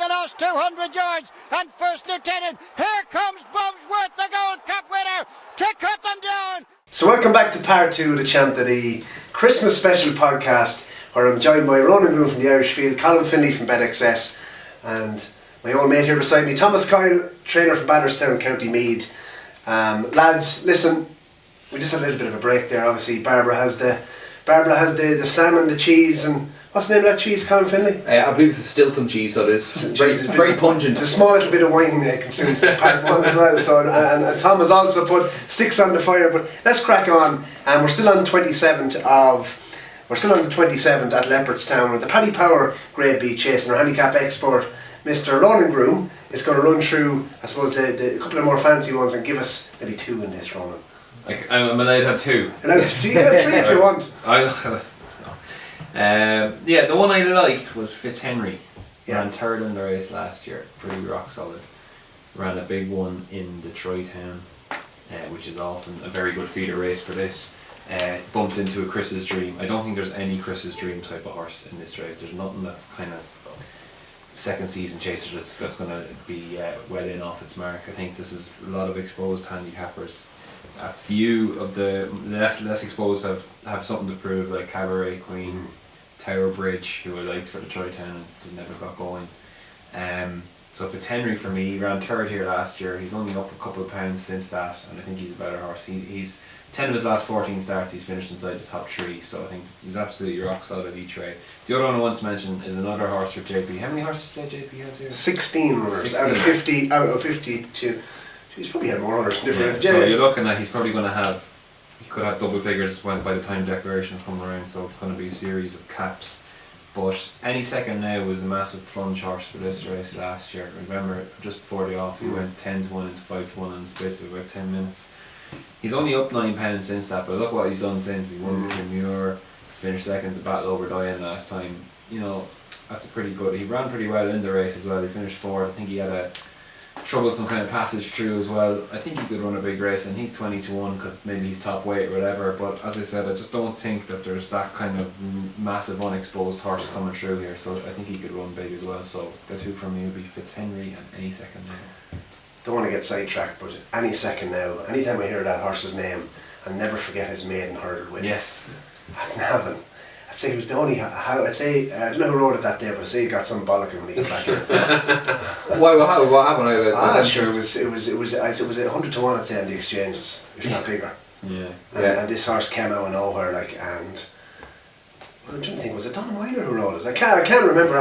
the last 200 yards. And First Lieutenant, here comes Bumsworth, the Gold Cup winner, to cut them down. So welcome back to part 2 of the Champ.ie Christmas special podcast, where I'm joined by Ronan Groom from the Irish Field, Colin Finley from BetXS, and my old mate here beside me, Thomas Kyle, trainer from Leopardstown, County Meath. Lads, listen, we just had a little bit of a break there. Obviously, Barbara has the salmon, the cheese, and what's the name of that cheese, Colin Finley? I believe it's the Stilton cheese, so it is very pungent. A small little bit of wine consumes this part 1 as well. So and Tom has also put sticks on the fire. But let's crack on. And we're still on the 27th at Leopardstown, where the Paddy Power Grade B Chase and our handicap expert, Mr. Ronan Groom, is going to run through, I suppose, the couple of more fancy ones and give us maybe 2 in this, Ronan. I'm allowed to have 2. You can have 3 if you want. The one I liked was Fitzhenry. Yeah. Ran 3rd in the race last year, pretty rock solid. Ran a big one in Detroit Town, which is often a very good feeder race for this. Bumped into a Chris's Dream. I don't think there's any Chris's Dream type of horse in this race. There's nothing that's kind of second season chaser that's going to be well in off its mark. I think this is a lot of exposed handicappers. A few of the less exposed have something to prove, like Cabaret Queen, Tower Bridge, who I liked for Detroit Town and never got going. So Fitzhenry for me, he ran 3rd here last year. He's only up a couple of pounds since that, and I think he's a better horse. He's 10 of his last 14 starts, he's finished inside the top 3, so I think he's absolutely rock solid each way. The other one I want to mention is another horse for JP. How many horses did JP has here? 16 runners out of 52. He's probably had more runners. Different. Yeah, so you're looking at, he's probably going to have, he could have double figures by the time declarations come around, so it's going to be a series of caps. But Any Second Now was a massive plunge horse for this race last year. Remember, just before the off, he went 10-1 into 5-1 in the space of about 10 minutes. He's only up 9 pounds since that, but look what he's done since. He won the Muir, finished 2nd at the Battle Over Diane last time. You know, that's a pretty good. He ran pretty well in the race as well. He finished 4th. I think he had a troublesome kind of passage through as well. I think he could run a big race, and he's 20-1 because maybe he's top weight or whatever. But as I said, I just don't think that there's that kind of massive unexposed horse coming through here. So I think he could run big as well. So the 2 from me would be Fitzhenry and Any Second Now. Don't want to get sidetracked, but Any Second Now, anytime I hear that horse's name, I'll never forget his maiden hurdle win. Yes. At Navan. I'd say he was the only, I don't know who rode it that day, but I'd say he got some bollocking when he got back here. What happened? I'm sure it was 100-1, I'd say, on the exchanges, if not bigger. Yeah. And this horse came out of nowhere, and I'm trying to think, was it Donald Wyler who rode it? I can't remember.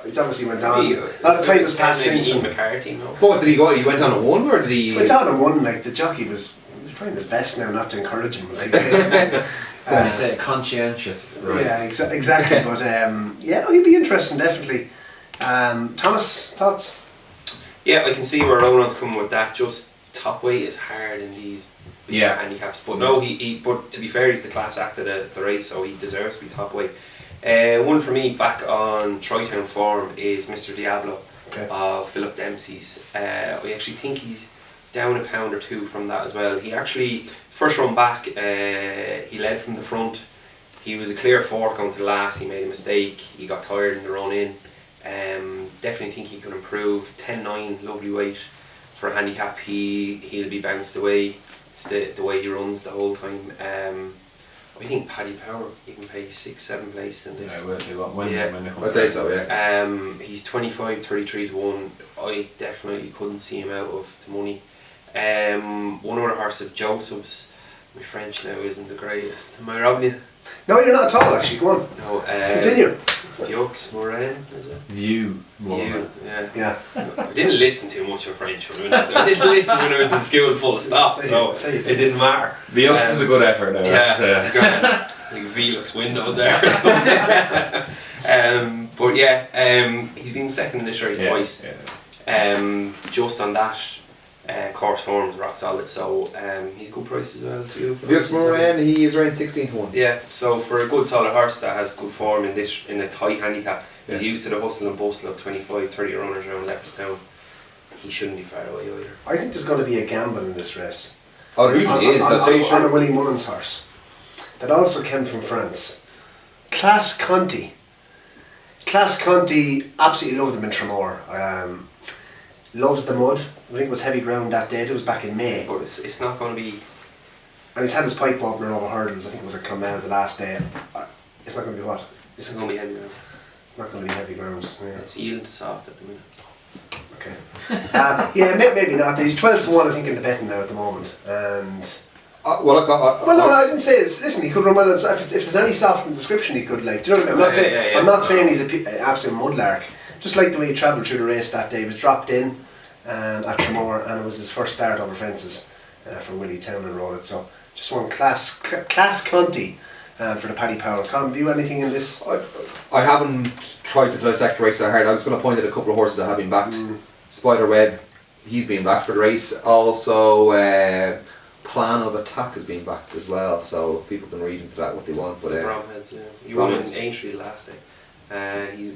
He's obviously went on. A lot of time has passed since. McCarthy, no. But did he go? He went on a 1, or did he? He went on a 1. Like the jockey was trying his best now not to encourage him. Like, you say conscientious. Right? Yeah, exactly. But he'd be interesting, definitely. Thomas, thoughts? Yeah, I can see where Ronan's coming with that. Just top weight is hard in these big handicaps. But no, but to be fair, he's the class act of the race, so he deserves to be top weight. One for me back on Troytown form is Mr. Diablo of Philip Dempsey's. I actually think he's down a pound or 2 from that as well. He actually, first run back, he led from the front. He was a clear 4th going to the last. He made a mistake. He got tired in the run in. Definitely think he can improve. 10-9, lovely weight for a handicap. He'll be bounced away. It's the way he runs the whole time. I think Paddy Power, you can pay 6-7 places in this. I'd say so, yeah. He's 25-33-1. I definitely couldn't see him out of the money. One other horse of Joseph's. My French now isn't the greatest. Am I robbing you? No, you're not at all, actually. Go on. No. Continue. Vieux Morin, is it? View, yeah. I didn't listen too much of French when I didn't listen when I was in school, full stop, so it didn't matter. Vieux is a good effort now. Yeah, like Velux windows there or something. But he's been 2nd in this race twice. Just on that course form is rock solid, so he's a good price as well too. Vieux Morin, he is around 16-1. Yeah, so for a good solid horse that has good form in a tight handicap, he's used to the hustle and bustle of 25-30 runners around Leopardstown. He shouldn't be far away either. I think there's going to be a gamble in this race. Oh, there usually is. On a Willie Mullins horse that also came from France. Class Conti Class Conti, absolutely love them in Tramore. Loves the mud. I think it was heavy ground that day. It was back in May. But it's not going to be... And he's had his pipe opener over hurdles. I think it was at Clonmel the last day. It's not going to be what? It's going to be heavy ground. It's not going to be heavy ground. Yeah. It's yielding to soft at the minute. Okay. Yeah, maybe not. He's 12-1, I think, in the betting now at the moment. And... I didn't say this. Listen, he could run well. If there's any soft in the description, he could, like, do you know what I mean? I'm not saying he's an absolute mudlark. Just like the way he travelled through the race that day. He was dropped in at Tramore, and it was his first start over fences for Willie Townend rode it. So just one class Conti for the Paddy Power. Colin, do you anything in this? I haven't tried to dissect the race that hard. I was going to point at a couple of horses that have been backed. Spiderweb, he's been backed for the race. Also, Plan of Attack has been backed as well, so people can read into that what they want. But Bromheads, he won in Aintree last day.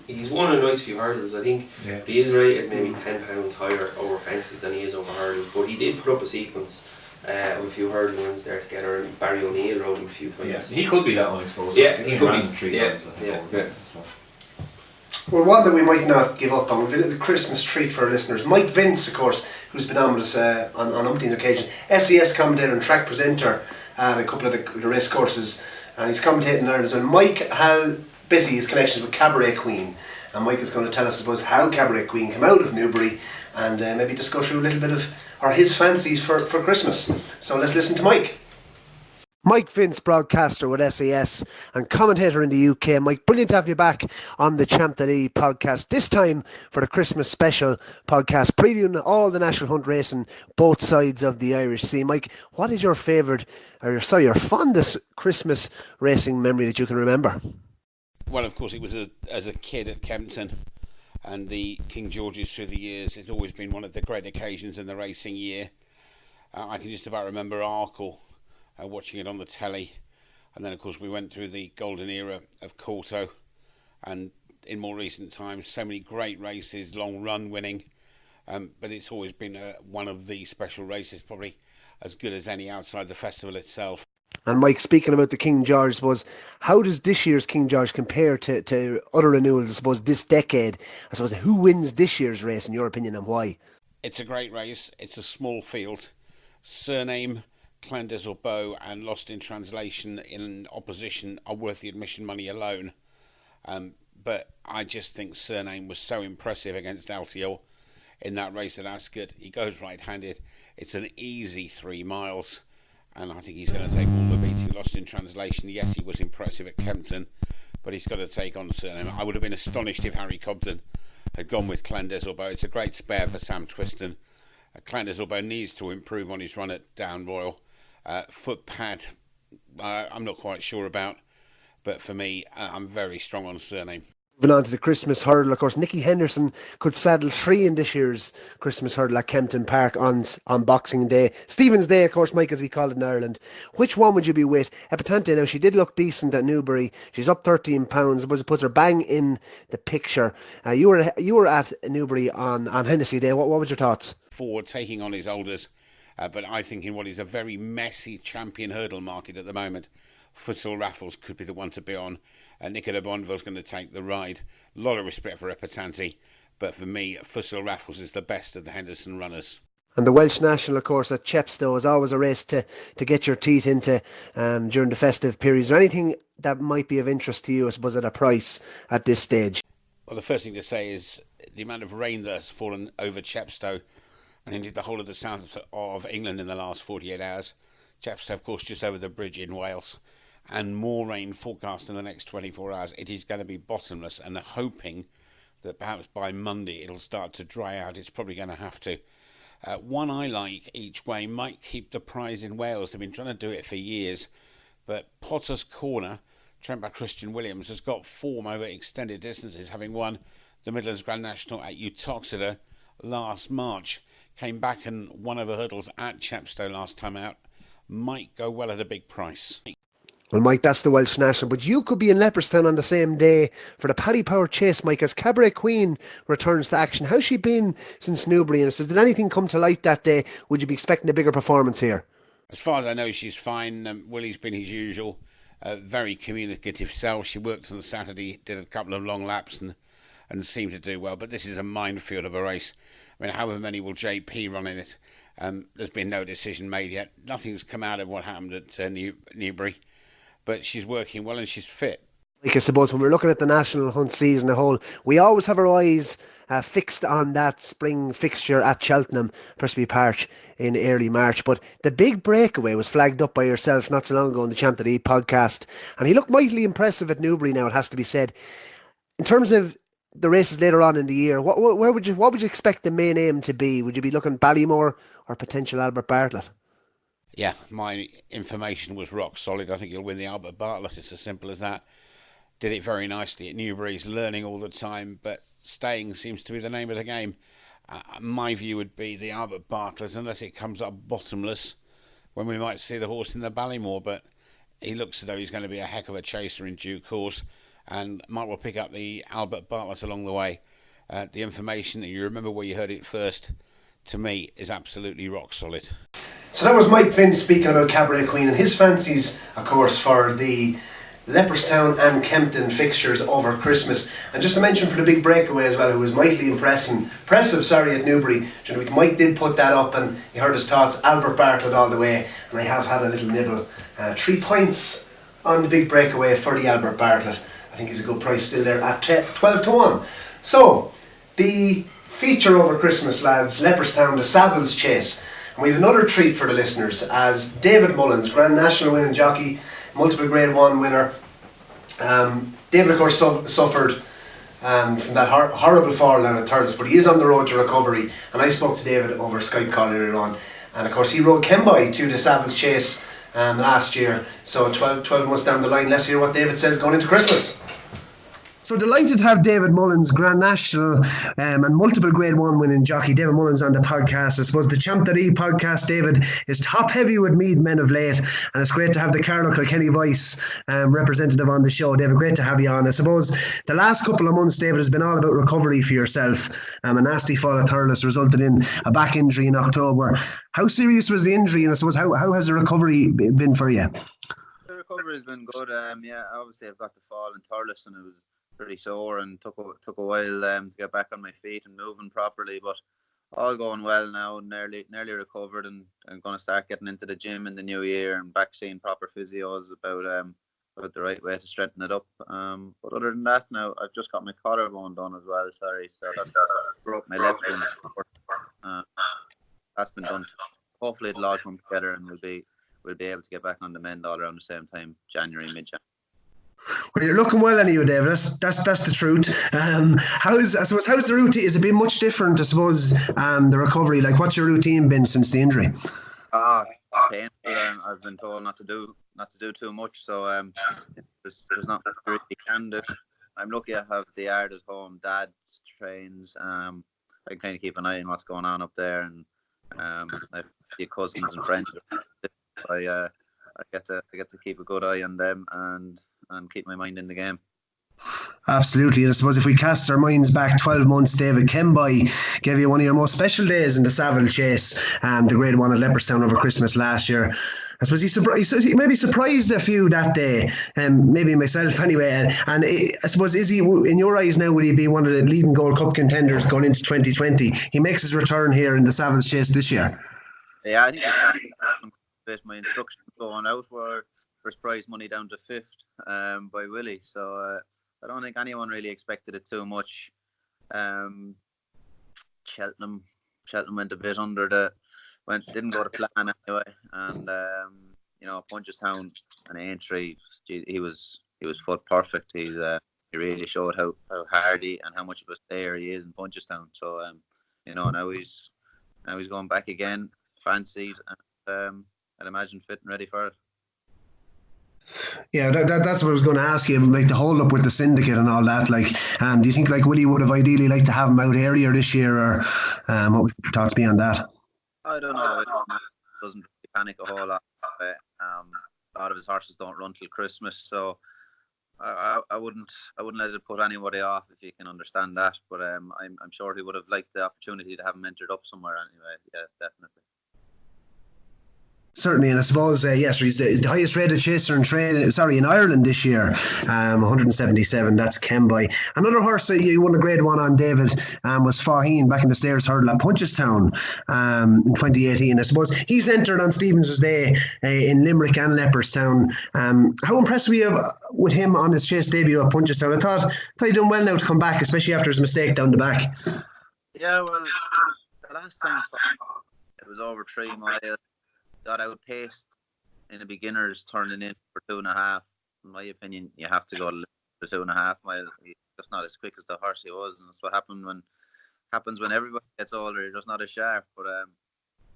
He's won a nice few hurdles. I think he is rated maybe £10 higher over fences than he is over hurdles, but he did put up a sequence of a few hurdle wins there together, and Barry O'Neill rode him a few times. Yeah, he could be that unexposed. Yeah, he could be 3 times. Well, one that we might not give up on, a little Christmas treat for our listeners. Mike Vince, of course, who's been on with us on umpteen occasions, SES commentator and track presenter at a couple of the race courses, and he's commentating in Ireland. And Mike, how busy his connections with Cabaret Queen, and Mike is going to tell us, I suppose, how Cabaret Queen came out of Newbury, and maybe just go through a little bit of his fancies for Christmas. So let's listen to Mike. Mike Vince, broadcaster with SAS and commentator in the UK. Mike, brilliant to have you back on the Champ.ie podcast, this time for the Christmas special podcast, previewing all the National Hunt racing, both sides of the Irish Sea. Mike, what is your your fondest Christmas racing memory that you can remember? Well, of course, it was as a kid at Kempton, and the King George's through the years. It's always been one of the great occasions in the racing year. I can just about remember Arkle, watching it on the telly, and then of course we went through the golden era of Corto, and in more recent times so many great races, long run winning, but it's always been one of the special races, probably as good as any outside the festival itself. And Mike, speaking about the King George, I suppose, how does this year's King George compare to other renewals, I suppose, this decade? I suppose, who wins this year's race in your opinion, and why? It's a great race. It's a small field. Surname, Clan-des-Orbeaux and Lost in Translation in opposition are worth the admission money alone. But I just think Surname was so impressive against Altior in that race at Ascot. He goes right-handed. It's an easy 3 miles, and I think he's going to take all the beating. Lost in Translation, yes, he was impressive at Kempton, but he's got to take on Surname. I would have been astonished if Harry Cobden had gone with Clan-des-Orbeaux. It's a great spare for Sam Twiston. Clan-des-Orbeaux needs to improve on his run at Down Royal. Foot pad, I'm not quite sure about, but for me, I'm very strong on Surname. Moving on to the Christmas hurdle, of course, Nicky Henderson could saddle 3 in this year's Christmas hurdle at Kempton Park on Boxing Day. Stephen's Day, of course, Mike, as we call it in Ireland. Which one would you be with? Epatante, now she did look decent at Newbury. She's up £13, but it puts her bang in the picture. You were at Newbury on Hennessy Day. What was your thoughts? Forward taking on his olders. But I think in what is a very messy champion hurdle market at the moment, Fussell Raffles could be the one to be on. Nicola Bonneville's going to take the ride. A lot of respect for Epatante, but for me, Fussell Raffles is the best of the Henderson runners. And the Welsh National, of course, at Chepstow is always a race to get your teeth into during the festive period. Is there anything that might be of interest to you, I suppose, at a price at this stage? Well, the first thing to say is the amount of rain that has fallen over Chepstow and indeed the whole of the south of England in the last 48 hours. Chepstow, of course, just over the bridge in Wales, and more rain forecast in the next 24 hours. It is going to be bottomless, and hoping that perhaps by Monday it'll start to dry out. It's probably going to have to. One I like each way might keep the prize in Wales. They've been trying to do it for years, but Potter's Corner, trained by Christian Williams, has got form over extended distances, having won the Midlands Grand National at Uttoxeter last March. Came back and won over hurdles at Chepstow last time out. Might go well at a big price. Well, Mike, that's the Welsh National, but you could be in Leopardstown on the same day for the Paddy Power Chase, Mike, as Cabaret Queen returns to action. How's she been since Newbury? And did anything come to light that day? Would you be expecting a bigger performance here? As far as I know, she's fine. Willie's been his usual. very communicative self. She worked on the Saturday, did a couple of long laps and seemed to do well. But this is a minefield of a race. I mean, however many will JP run in it? There's been no decision made yet. Nothing's come out of what happened at Newbury. But she's working well and she's fit. Like I suppose when we're looking at the national hunt season as a whole, we always have our eyes fixed on that spring fixture at Cheltenham, Presby Park in early March. But the big breakaway was flagged up by yourself not so long ago on the Champ.ie podcast, and he looked mightily impressive at Newbury now, it has to be said. In terms of the races later on in the year, what would you expect the main aim to be? Would you be looking Ballymore or potential Albert Bartlett? Yeah, my information was rock solid. I think he'll win the Albert Bartlett. It's as simple as that. Did it very nicely at Newbury. He's learning all the time, but staying seems to be the name of the game. My view would be the Albert Bartlett, unless it comes up bottomless, when we might see the horse in the Ballymore. But he looks as though he's going to be a heck of a chaser in due course, and might well pick up the Albert Bartlett along the way. The information, and you remember where you heard it first, to me is absolutely rock solid. So that was Mike Finn speaking about Cabaret Queen and his fancies, of course, for the Leopardstown and Kempton fixtures over Christmas. And just to mention for the big breakaway as well, who was mightily impressive at Newbury during the week. Mike did put that up and he heard his thoughts. Albert Bartlett all the way, and I have had a little nibble. 3 points on the big breakaway for the Albert Bartlett. I think he's a good price still there at 12 to 1. So the feature over Christmas, lads, Leopardstown, the Savills Chase. And we have another treat for the listeners, as David Mullins, Grand National winning jockey, multiple Grade 1 winner. David, of course, suffered from that horrible fall down at Thurles, but he is on the road to recovery. And I spoke to David over Skype call earlier on. And of course, he rode Kemboy to the Savills Chase last year. So 12 months down the line, let's hear what David says going into Christmas. So delighted to have David Mullins, Grand National and multiple Grade 1 winning jockey, David Mullins, on the podcast. I suppose the Champ.ie podcast, David, is top heavy with Meath men of late, and it's great to have the Carlow Kilkenny voice representative on the show. David, great to have you on. I suppose the last couple of months, David, has been all about recovery for yourself. A nasty fall at Thurles resulted in a back injury in October. How serious was the injury, and I suppose how has the recovery been for you? The recovery has been good. Obviously I've got the fall in Thurles and it was pretty sore and took a while to get back on my feet and moving properly, but all going well now. Nearly recovered, and I'm going to start getting into the gym in the new year and back seeing proper physios about the right way to strengthen it up. But other than that, now I've just got my collarbone done as well. Sorry, so that broke my left one. That's been done. Hopefully it'll all come together and we'll be able to get back on the mend all around the same time, mid-January. Well, you're looking well anyway, David. That's the truth. How's the routine? Has it been much different? I suppose the recovery. Like, what's your routine been since the injury? Painful. I've been told not to do too much. So there's not much I really can do. I'm lucky I have the yard at home. Dad trains. I can kind of keep an eye on what's going on up there, and I have a few cousins and friends. I get to keep a good eye on them and keep my mind in the game. Absolutely. And I suppose if we cast our minds back 12 months, David, Kemboy gave you one of your most special days in the Savills Chase, the Grade 1 at Leopardstown over Christmas last year. I suppose he maybe surprised a few that day, maybe myself anyway. And I suppose, is he, in your eyes now, will he be one of the leading Gold Cup contenders going into 2020? He makes his return here in the Savills Chase this year. Yeah, I think it's my instructions going out were first prize money down to 5th by Willie. So I don't think anyone really expected it too much. Cheltenham went a bit didn't go to plan anyway. And Punchestown and Aintree, he was foot perfect. He really showed how hardy and how much of a player he is in Punchestown. So now he's going back again, fancied, and I'd imagine fit and ready for it. Yeah, that's what I was going to ask you, like the hold up with the syndicate and all that. Like, do you think like Willie would have ideally liked to have him out earlier this year, or what would your thoughts be on that? I don't know. It doesn't really panic a whole lot. A lot of his horses don't run till Christmas, so I wouldn't let it put anybody off, if you can understand that. But I'm sure he would have liked the opportunity to have him entered up somewhere anyway. Yeah, definitely. Certainly, and I suppose yes, he's the highest rated chaser in in Ireland this year, 177. That's Kemboy. Another horse that you won a grade one on, David, was Faheen back in the Stairs Hurdle at Punchestown in 2018. I suppose he's entered on Stevens' Day in Limerick and Leopardstown. How impressed were you with him on his chase debut at Punchestown? I thought he'd done well now to come back, especially after his mistake down the back. Yeah, well, the last time it was over 3 mile. Got outpaced in the beginners, turning in for 2.5. In my opinion, you have to go for 2.5 miles. He's just not as quick as the horse he was, and that's what happens when everybody gets older. You're just not as sharp, but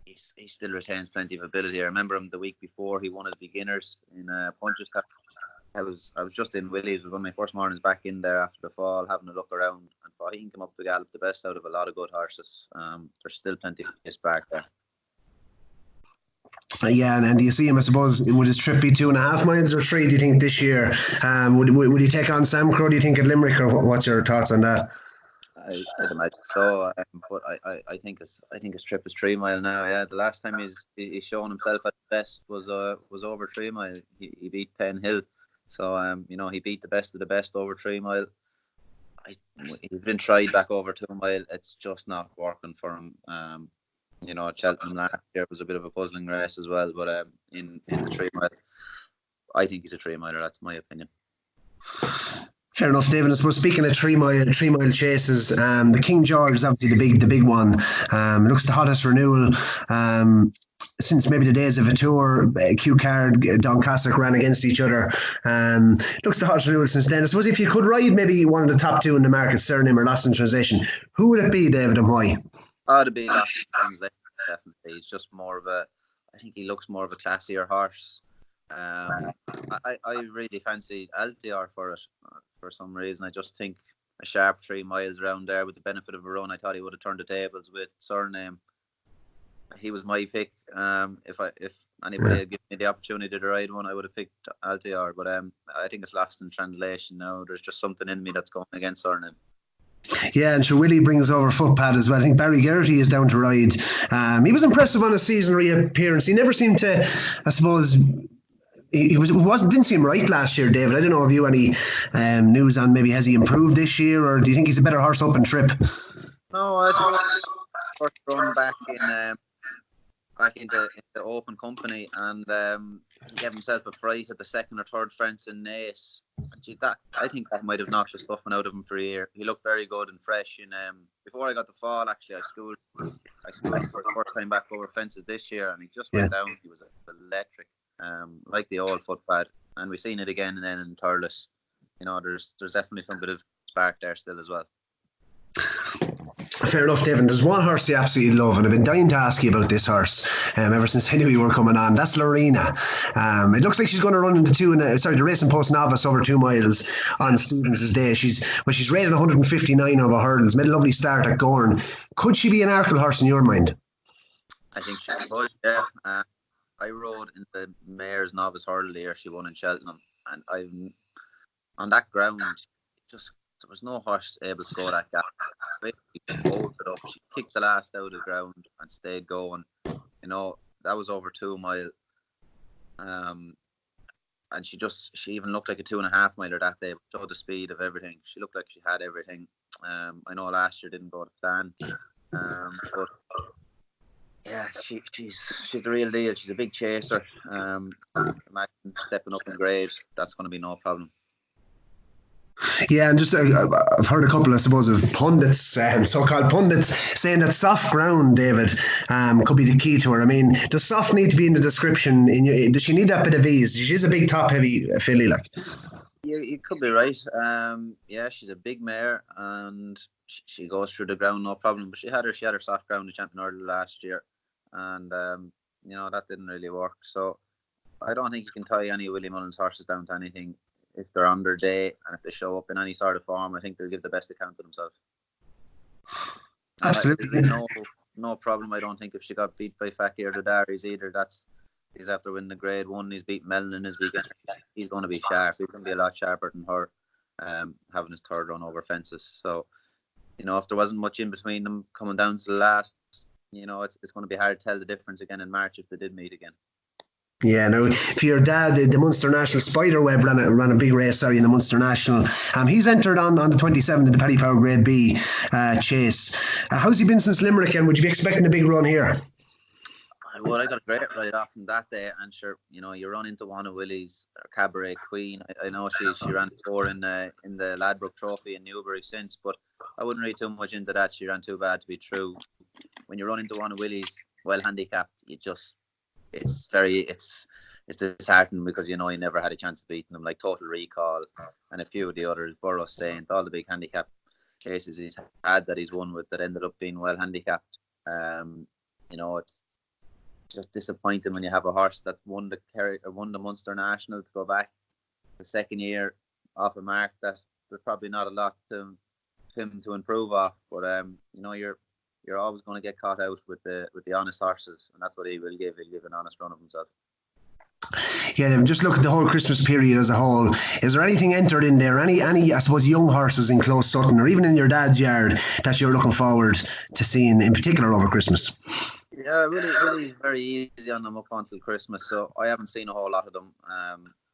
he still retains plenty of ability. I remember him the week before he won his beginners in Punchestown. I was just in Willie's. It was one of my first mornings back in there after the fall, having a look around, and Faheen came up to gallop the best out of a lot of good horses. There's still plenty of pace back there. Yeah, and do you see him, I suppose, would his trip be 2.5 miles or 3, do you think, this year? Would he take on Sam Crow, do you think, at Limerick, or what's your thoughts on that? I'd imagine so, but I think his trip is 3 mile now. Yeah, the last time he's shown himself at the best was over 3 mile. He beat Penn Hill, so he beat the best of the best over 3 mile. He's been tried back over 2 mile. It's just not working for him. Cheltenham last year was a bit of a puzzling race as well, but in the 3 mile, I think he's a 3 miler. That's my opinion. Fair enough, David. I suppose speaking of 3 mile chases, the King George is obviously the big one. It looks the hottest renewal since maybe the days of a tour. Q Card, Don Cassock ran against each other. Looks the hottest renewal since then. I suppose if you could ride maybe one of the top 2 in the market, Surname or Lost in Translation, who would it be, David, and why? To be Lost in Translation, definitely. He's just I think he looks more of a classier horse. I really fancied Altior for it for some reason. I just think a sharp 3 miles around there with the benefit of a run. I thought he would have turned the tables with Surname. He was my pick. If anybody had given me the opportunity to ride one, I would have picked Altior. But I think it's Lost in Translation now. There's just something in me that's going against Surname. Yeah, and sure, Willie brings over footpad as well. I think Barry Geraghty is down to ride. He was impressive on his season reappearance. He never seemed to, I suppose, didn't seem right last year, David. I don't know if you any news on maybe has he improved this year, or do you think he's a better horse up in trip? No, I suppose first run back into open company, and he gave himself a fright at the second or third fence in Naas. I think that might have knocked the stuffing out of him for a year. He looked very good and fresh. And before I got the fall, actually, I schooled for the first time back over fences this year, and he just went down. He was electric, like the old footpad. And we've seen it again and then in Thurles. There's definitely some bit of spark there still as well. Fair enough, David. There's one horse you absolutely love, and I've been dying to ask you about this horse ever since I knew you were coming on. That's Lorena. It looks like she's going to run into the Racing Post Novice over 2 miles on Stevens' Day. She's rated 159 over hurdles, made a lovely start at Gorn. Could she be an Arkle horse in your mind? I think she could, yeah. I rode in the Mayor's Novice Hurdle the year she won in Cheltenham, and on that ground, there was no horse able to go that gap. She kicked the last out of the ground and stayed going. That was over 2 mile. And she even looked like a 2.5 miler that day. Showed the speed of everything. She looked like she had everything. I know last year didn't go to plan. But yeah, she's the real deal. She's a big chaser. Imagine stepping up in grade. That's going to be no problem. Yeah, and just I've heard a couple, I suppose, of pundits, so-called pundits, saying that soft ground, David, could be the key to her. I mean, does soft need to be in the description? Does she need that bit of ease? She's a big top-heavy filly, like. You could be right. Yeah, she's a big mare, and she goes through the ground no problem. But she had her soft ground in Champion Hurdle last year, and that didn't really work. So I don't think you can tie any Willie Mullins horses down to anything. If they're on their day and if they show up in any sort of form, I think they'll give the best account of themselves. Absolutely. No problem. I don't think if she got beat by Fakir Dadaris either. He's after winning the grade 1. He's beat Mellon in his weekend. He's going to be sharp. He's going to be a lot sharper than her, having his third run over fences. So, if there wasn't much in between them coming down to the last, it's going to be hard to tell the difference again in March if they did meet again. Yeah, now for your dad, the Munster National Spiderweb ran a big race, in the Munster National. He's entered on the 27th in the Paddy Power Grade B chase. How's he been since Limerick, and would you be expecting a big run here? Well, I got a great ride off from that day, and sure, you run into one of Willie's Cabaret Queen. I know she ran 4 in the Ladbroke Trophy in Newbury since, but I wouldn't read too much into that. She ran too bad to be true. When you run into one of Willie's well handicapped, it's disheartening because you never had a chance of beating them, like Total Recall and a few of the others, Borough Saint, all the big handicap cases he's had that he's won with that ended up being well handicapped. It's just disappointing when you have a horse that won the Munster National to go back the second year off a mark that there's probably not a lot to him to improve off. But you're always going to get caught out with the honest horses, and that's what he will give. He'll give an honest run of himself. Yeah, just look at the whole Christmas period as a whole. Is there anything entered in there? Any I suppose young horses in Close Sutton or even in your dad's yard that you're looking forward to seeing in particular over Christmas? Yeah, really very easy on them up until Christmas, so I haven't seen a whole lot of them.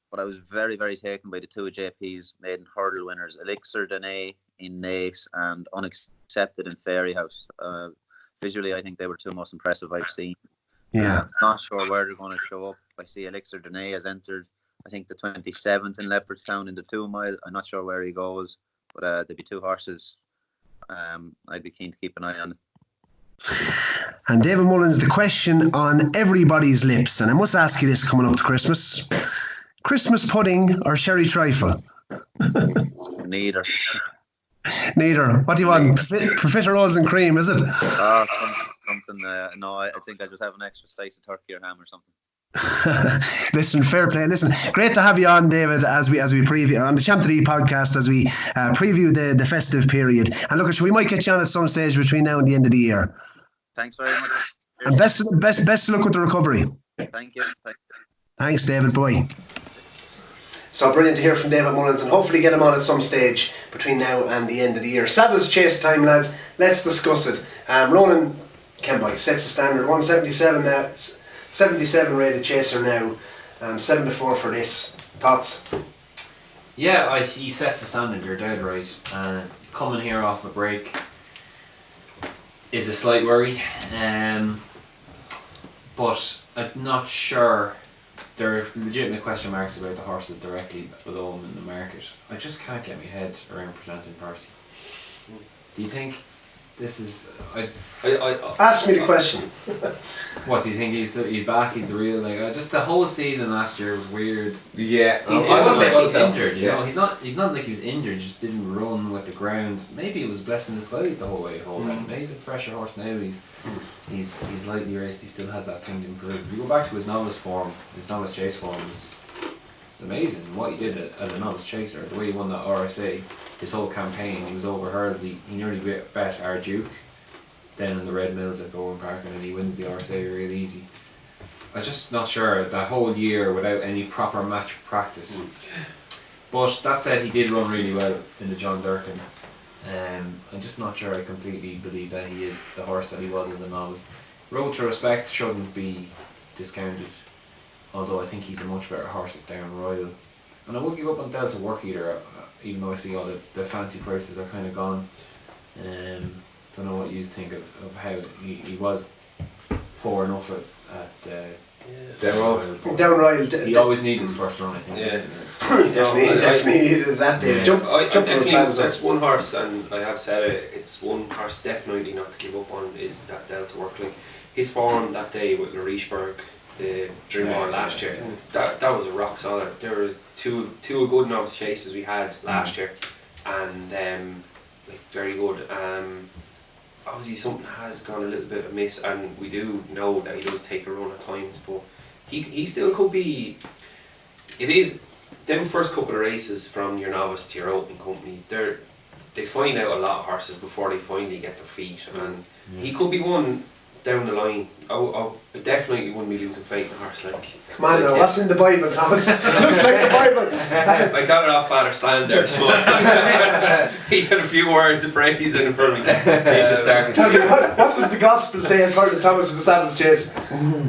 But I was very, very taken by the two JP's maiden hurdle winners, Elixir Dene in Nace and Unaccepted in Fairy House. Visually, I think they were two most impressive I've seen. Yeah. Not sure where they're going to show up. I see Elixir Dene has entered, I think, the 27th in Leopardstown in the 2 mile. I'm not sure where he goes, but there'll be two horses I'd be keen to keep an eye on. And David Mullins, the question on everybody's lips, and I must ask you this coming up to Christmas: Christmas pudding or sherry trifle? Neither. Neither. What do you want? Profiteroles and cream, is it? Something. No, I think I just have an extra slice of turkey or ham or something. Listen, fair play. Listen, great to have you on, David, as we preview on the Champ.ie podcast as we preview the festive period. And look, we might get you on at some stage between now and the end of the year. Thanks very much. And best of luck with the recovery. Thank you. Thanks, David. Bye. So brilliant to hear from David Mullins, and hopefully get him on at some stage between now and the end of the year. Savills Chase time, lads. Let's discuss it. Ronan Kemboy sets the standard. 177 now. 77 rated chaser now. 7-4 for this. Thoughts? Yeah, he sets the standard. You're dead right. Coming here off a break is a slight worry, but I'm not sure. There are legitimate question marks about the horses directly below him in the market. I just can't get my head around presenting Percy. Do you think this is? Ask me the question. What do you think? He's back. He's the real just the whole season last year was weird. Yeah, I was like he's injured. You know, he's not like he was injured. Just didn't run with the ground. Maybe it was blessing the skies the whole way home. He's a fresher horse now. He's lightly raced. He still has that thing to improve. If you go back to his novice form, his novice chase form was amazing. What he did as a novice chaser, the way he won that RSA, his whole campaign, he was over hurdles. He nearly bet our Duke down in the Red Mills at Bowen Park, and then he wins the RSA real easy. I'm just not sure that whole year without any proper match practice. But that said, he did run really well in the John Durkin. I'm just not sure I completely believe that he is the horse that he was as a novice. Road to Respect shouldn't be discounted, although I think he's a much better horse at Down Royal. And I won't give up on Delta Work either, even though I see all the fancy prices are kind of gone. Don't know what you think of how he was poor enough at Down Royal. He always needs his first run, I think. Yeah. definitely needed that day. That's one horse, and I have said it. It's one horse definitely not to give up on. Is that Delta Work? Like his form that day with Laurishberg, the Drumree last year. That was a rock solid. There was two good novice chases we had last year, and very good. Obviously something has gone a little bit amiss, and we do know that he does take a run at times, but he still could be. It is them first couple of races from your novice to your open company. They find out a lot of horses before they finally get their feet, and he could be one down the line, I definitely wouldn't be losing faith in a horse like. Come on now, what's in the Bible, Thomas? Looks like the Bible. I got it off Father Stan there, small. He had a few words of praise in it for me. Tell me, what does the gospel say according to Thomas of the Savills Chase?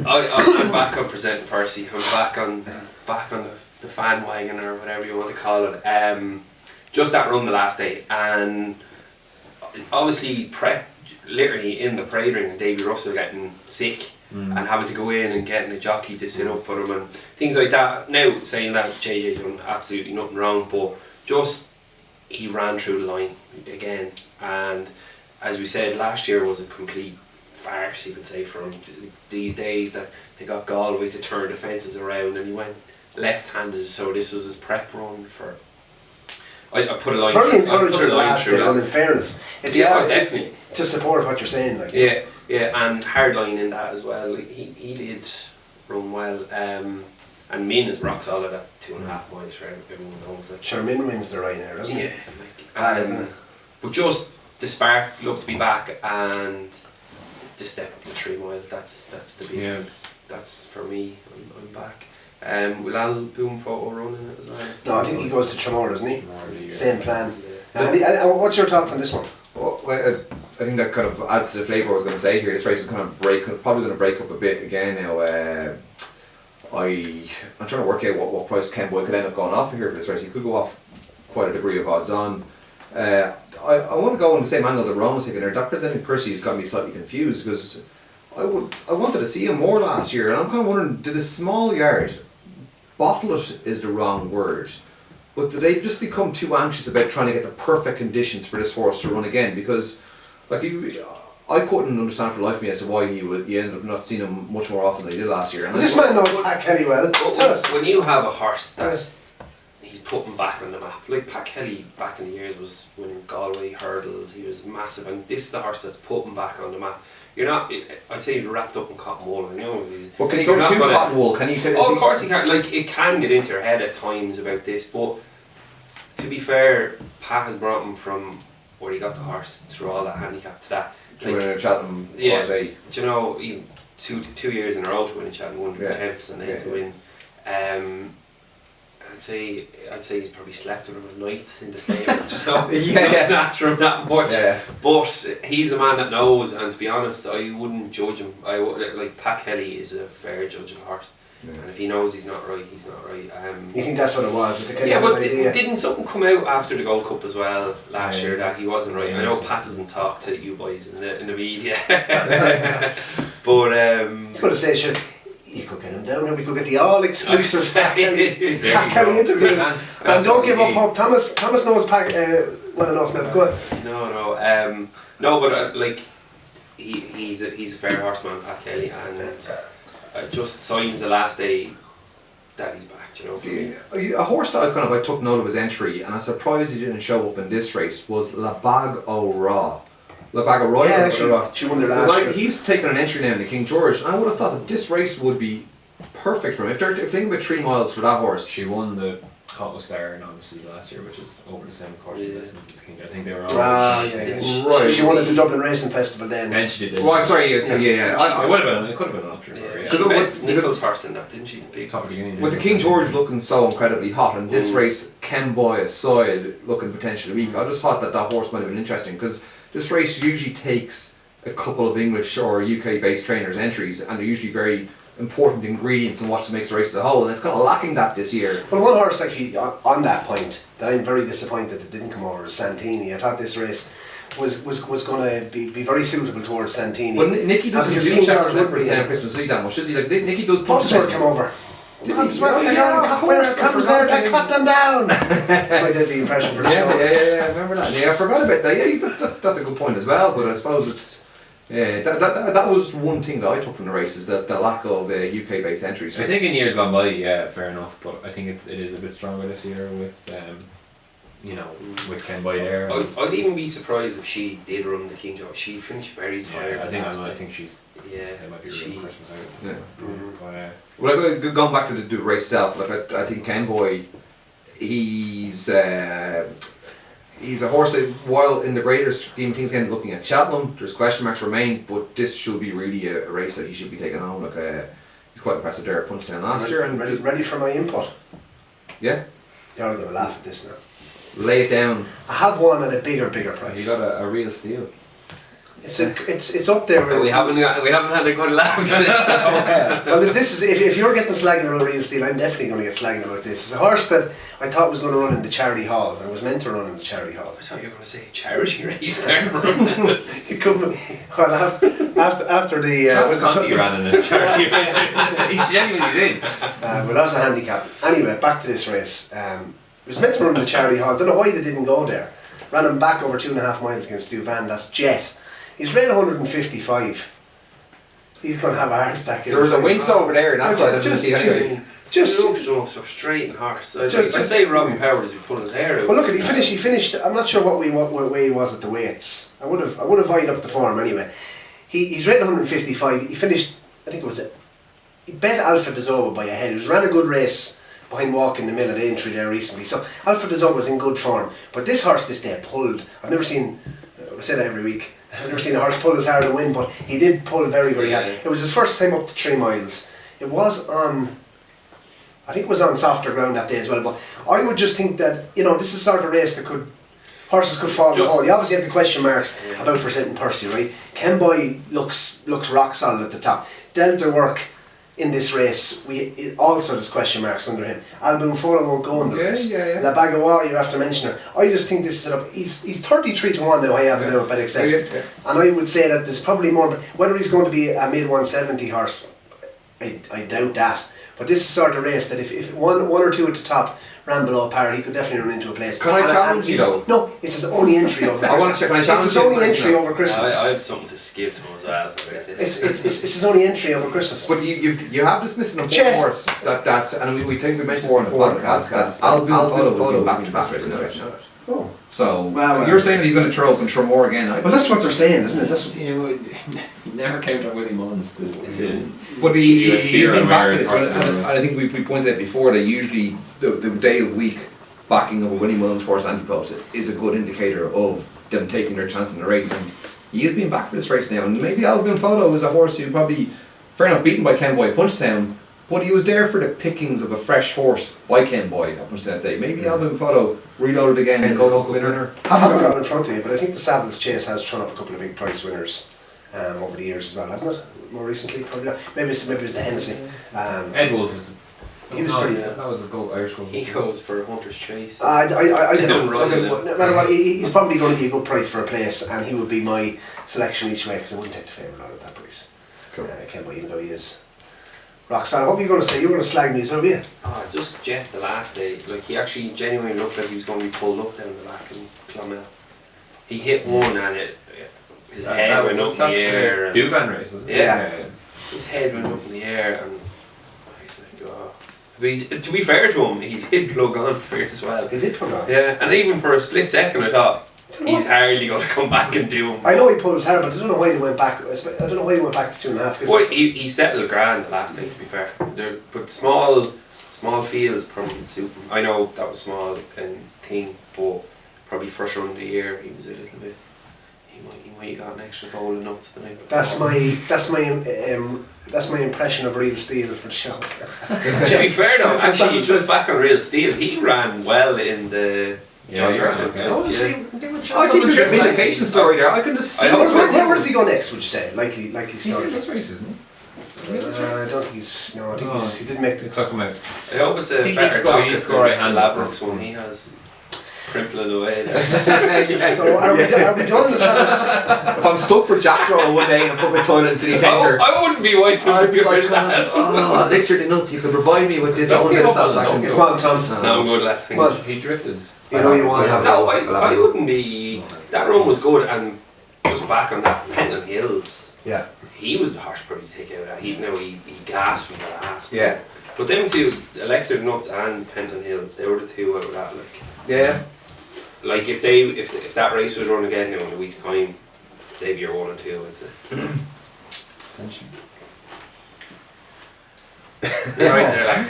I'm back on presenting Percy. I'm back on the fan wagon or whatever you want to call it. Just that run the last day, and obviously literally in the parade ring, Davy Russell getting sick and having to go in and getting a jockey to sit up for him and things like that. Now saying that JJ done absolutely nothing wrong, but just he ran through the line again, and as we said, last year was a complete farce, you could say, from these days that they got Galway to turn the fences around, and he went left-handed, so this was his prep run for. I put a line. Very through, encouraging I put a line last through year, that. in fairness. If you are, definitely. To support what you're saying, like. Yeah, and hard line in that as well. He did run well, and Min is rock solid at 2.5 miles for everyone knows that. Sherman wins the Ryanair, doesn't he? Yeah, but just the spark, look to be back, and the step up to 3 mile. That's the big. Yeah. That's for me. I'm back. Will Al Boom photo running it as well? No, I think he goes to Tramore, doesn't he? Yeah. Same plan. And what's your thoughts on this one? Well, I think that kind of adds to the flavour I was going to say here. This race is kind of probably going to break up a bit again now. I'm trying to work out what price Kemboy could end up going off here for this race. He could go off quite a degree of odds on. I want to go on the same angle that Ron was taking there. That presenting Percy has got me slightly confused because I wanted to see him more last year, and I'm kind of wondering, did a small yard bottle it is the wrong word, but did they just become too anxious about trying to get the perfect conditions for this horse to run again? Because I couldn't understand for the life of me as to why he ended up not seeing him much more often than he did last year. And This man knows Pat Kelly well. Tell us. When you have a horse that he's putting back on the map, like Pat Kelly back in the years was winning Galway hurdles, he was massive, and this is the horse that's putting back on the map. You're not. I'd say he's wrapped up in cotton wool. You know. But can he go too cotton wool? Can he? Oh, of course he can. Like, it can get into your head at times about this, but to be fair, Pat has brought him from where he got the horse through all that handicap to that. Like, Chatham, yeah. Do you know, even two years in a row to win in Chatham, 100 attempts and then to win. I'd say he's probably slept with him at night in the stable, you know, looking after him that much. Yeah. But he's the man that knows, and to be honest, I wouldn't judge him. Like Pat Kelly is a fair judge of a horse, and if he knows he's not right, he's not right. You think that's what it was? But didn't something come out after the Gold Cup as well last year that he wasn't right? I know Pat doesn't talk to you boys in the media, but I was going to say, sure, you could get him down and we could get the all-exclusive Pat Kelly interview. And don't give up hope. Thomas knows Pat well enough now. Go on. No, but like he's a fair horseman, Pat Kelly, and just signs the last day that he's back. You know, for me. A horse that I took note of his entry, and I'm surprised he didn't show up in this race, was La Bag O'Ra. Yeah, she won there last year. He's taken an entry now in the King George, and I would have thought that this race would be perfect for him. If they're thinking about 3 miles for that horse. She won the Cotton Star novices last year, which is over the same course distance as the King George. I think they were all right. She won at the Dublin Racing Festival then. And she did. Well, sorry, it could have been an option for her. Because Nichol's horse in that, didn't she? Big top beginning. With the King George looking so incredibly hot, and this race, Kemboy aside, looking potentially weak, I just thought that horse might have been interesting, because this race usually takes a couple of English or UK based trainers' entries, and they're usually very important ingredients in what makes the race as a whole, and it's kind of lacking that this year. Well, one horse actually on that point that I'm very disappointed it didn't come over is Santini. I thought this race was going to be very suitable towards Santini. But Nicky doesn't do Challenge Leopardstown and Christmas League that much, does he? Like, Nicky does Pubsworth come over. Comes there to cut them down. That's my Dizzy impression for the show. Yeah, I remember that. Yeah, I forgot about that. Yeah, but that's a good point as well. But I suppose it's that was one thing that I took from the race, is the lack of UK based entries. I think in years gone by, yeah, fair enough. But I think it is a bit stronger this year with with Kemboy there. I'd even be surprised if she did run the King George. She finished very tired. I think she's. It might be really Christmas out. Yeah. Well, going back to the race itself, like I think Kemboy, he's he's a horse that, while in the greater scheme of things, again, looking at Cheltenham, there's question marks remain, but this should be really a race that he should be taking home. Like, he's quite impressive there at Punchestown last year. And ready for my input. Yeah. You're all going to laugh at this now. Lay it down. I have one at a bigger price. You got a real steal. It's up there. We haven't had a good laugh to this. Well, this is if you're getting slagging about Real Steel, I'm definitely going to get slagging about this. It's a horse that I thought was going to run in the Charity Hall, and it was meant to run in the Charity Hall. I thought you were going to say charity race there. You couldn't. Well, after the Conti ran in a charity race. He genuinely did. But that was a handicap. Anyway, back to this race. It was meant to run in the Charity Hall. Don't know why they didn't go there. Ran him back over 2.5 miles against Duvan. That's Jet. He's rated 155. He's going to have a heart attack. There was a wince over there, and that's why I didn't see anyway. Just looks so straight and harsh. I'd say Robin Powers would put his hair out. Well, look at he finished. I'm not sure what way he was at the weights. I would have eyed up the form anyway. He's rated 155. He finished. I think it was it. He bet Alpha Dezoba by a head. He ran a good race behind Walk in the Mill at Aintree there recently. So Alpha Dezoba was in good form. But this horse this day pulled. I've never seen. I say that every week. I've never seen a horse pull as hard and win, but he did pull very, very hard. It was his first time up to 3 miles. It was on, I think it was on softer ground that day as well, but I would just think that, this is the sort of race that horses could fall in the hole. You obviously have the question marks about Percent and Percy, right? Kemboy looks rock solid at the top. Delta work in this race, also there's question marks under him. Alboon Fola won't go in the race. La Bagawa, you have to mention her. I just think this is set up. He's 33-1 now. I have him now at BetXS, and I would say that there's probably more. But whether he's going to be a mid 170 horse, I doubt that. But this is sort of race that if one or two at the top ran below par, he could definitely run into a place. Can I challenge you though? No, it's his only entry over Christmas. I want to check. Can I challenge it's his only entry over Christmas. I have something to skip to him as well. It's his only entry over Christmas. But you have dismissed an important horse that and we think we mentioned before in the podcast that Alboon Photo was back to back races. Oh. So you're saying that he's going to throw up and throw more again? Well, that's what they're saying, isn't it? That's what you never count on Willie Mullins to but he's been back for this. And I think we pointed out before that usually the day of week backing of a Willie Mullins horse anti-post is a good indicator of them taking their chance in the race, and he is being back for this race now. And maybe Albion Photo is a horse who probably, fair enough, beaten by Kemboy at Punchestown, but he was there for the pickings of a fresh horse by Kemboy at Punchestown that day. Maybe Albion Photo reloaded again and go local winner. I haven't got it in front of you, but I think the Savills Chase has thrown up a couple of big prize winners over the years as well, hasn't it? More recently, probably not. Maybe it was the Hennessy. Ed Wolf was. He was pretty. That was a Irish goal. He goes for Hunter's Chase. I don't know. No matter what, he's probably going to be a good price for a place, and he would be my selection each way because I wouldn't take the favourite out at that price. Cool. Kemboy, even though he is rock solid. What were you going to say? You were going to slag me, so were you? Just Jet the last day. Like, he actually genuinely looked like he was going to be pulled up down the back in Clonmel. He hit one and his head went up in the air. Duvan race, was it? Yeah. His head went up in the air, and I was like, oh. But to be fair to him, he did plug on for it as well. He did plug on? Yeah, and even for a split second I thought, he's hardly going to come back and do him. I know he pulled his hair, but I don't know why he went back. I don't know why he went back to 2.5. Well, he settled grand the last night, to be fair. But small fields probably would suit him. I know that was small and thing, but probably first run of the year he was a little bit. He might have got an extra bowl of nuts tonight. That's my impression of Real Steel for the show. To be fair though, actually, just back on Real Steel, he ran well in the. Yeah, you're right. Okay. I think there's a vindication story there. I can just see. Where does he go next? Would you say likely He's start? in this race, isn't he? I don't think he's. No, I think he didn't make the. Talk about. I hope it's a better docket than Labrooks one he has. Crimpling away there. So are we done with the If I'm stuck for Jack Roll one day and I put my toilet into the centre, I wouldn't be wiping with that. Oh, elixir the nuts, you can provide me with this. Don't give up I on can Come on, Tom. No, I'm good lad. Well, He drifted. you know you want to have No, I wouldn't be. That run was good, and just back on that Pentland Hills. Yeah. He was the harsh probably to take out of that. He gasped from the last. Yeah. But them two, Elixir Nuts and Pentland Hills, they were the two out of that. Like. Yeah. Like if that race was run again now in a week's time, they'd be your 1 and 2, I'd say. Attention. Right there, like.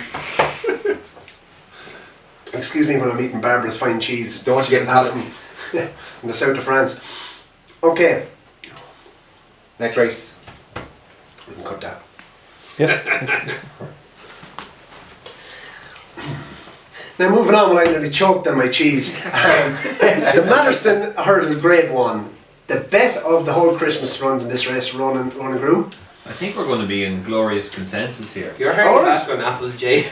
Excuse me when I'm eating Barbara's fine cheese. Don't want you getting Alfie. in the south of France. Okay. Next race. We can cut that. Now moving on, when I nearly choked on my cheese. The Matterston Hurdle Grade 1. The bet of the whole Christmas runs in this race, Ronan Groom. I think we're going to be in glorious consensus here. You're hard back on Apple's Jade.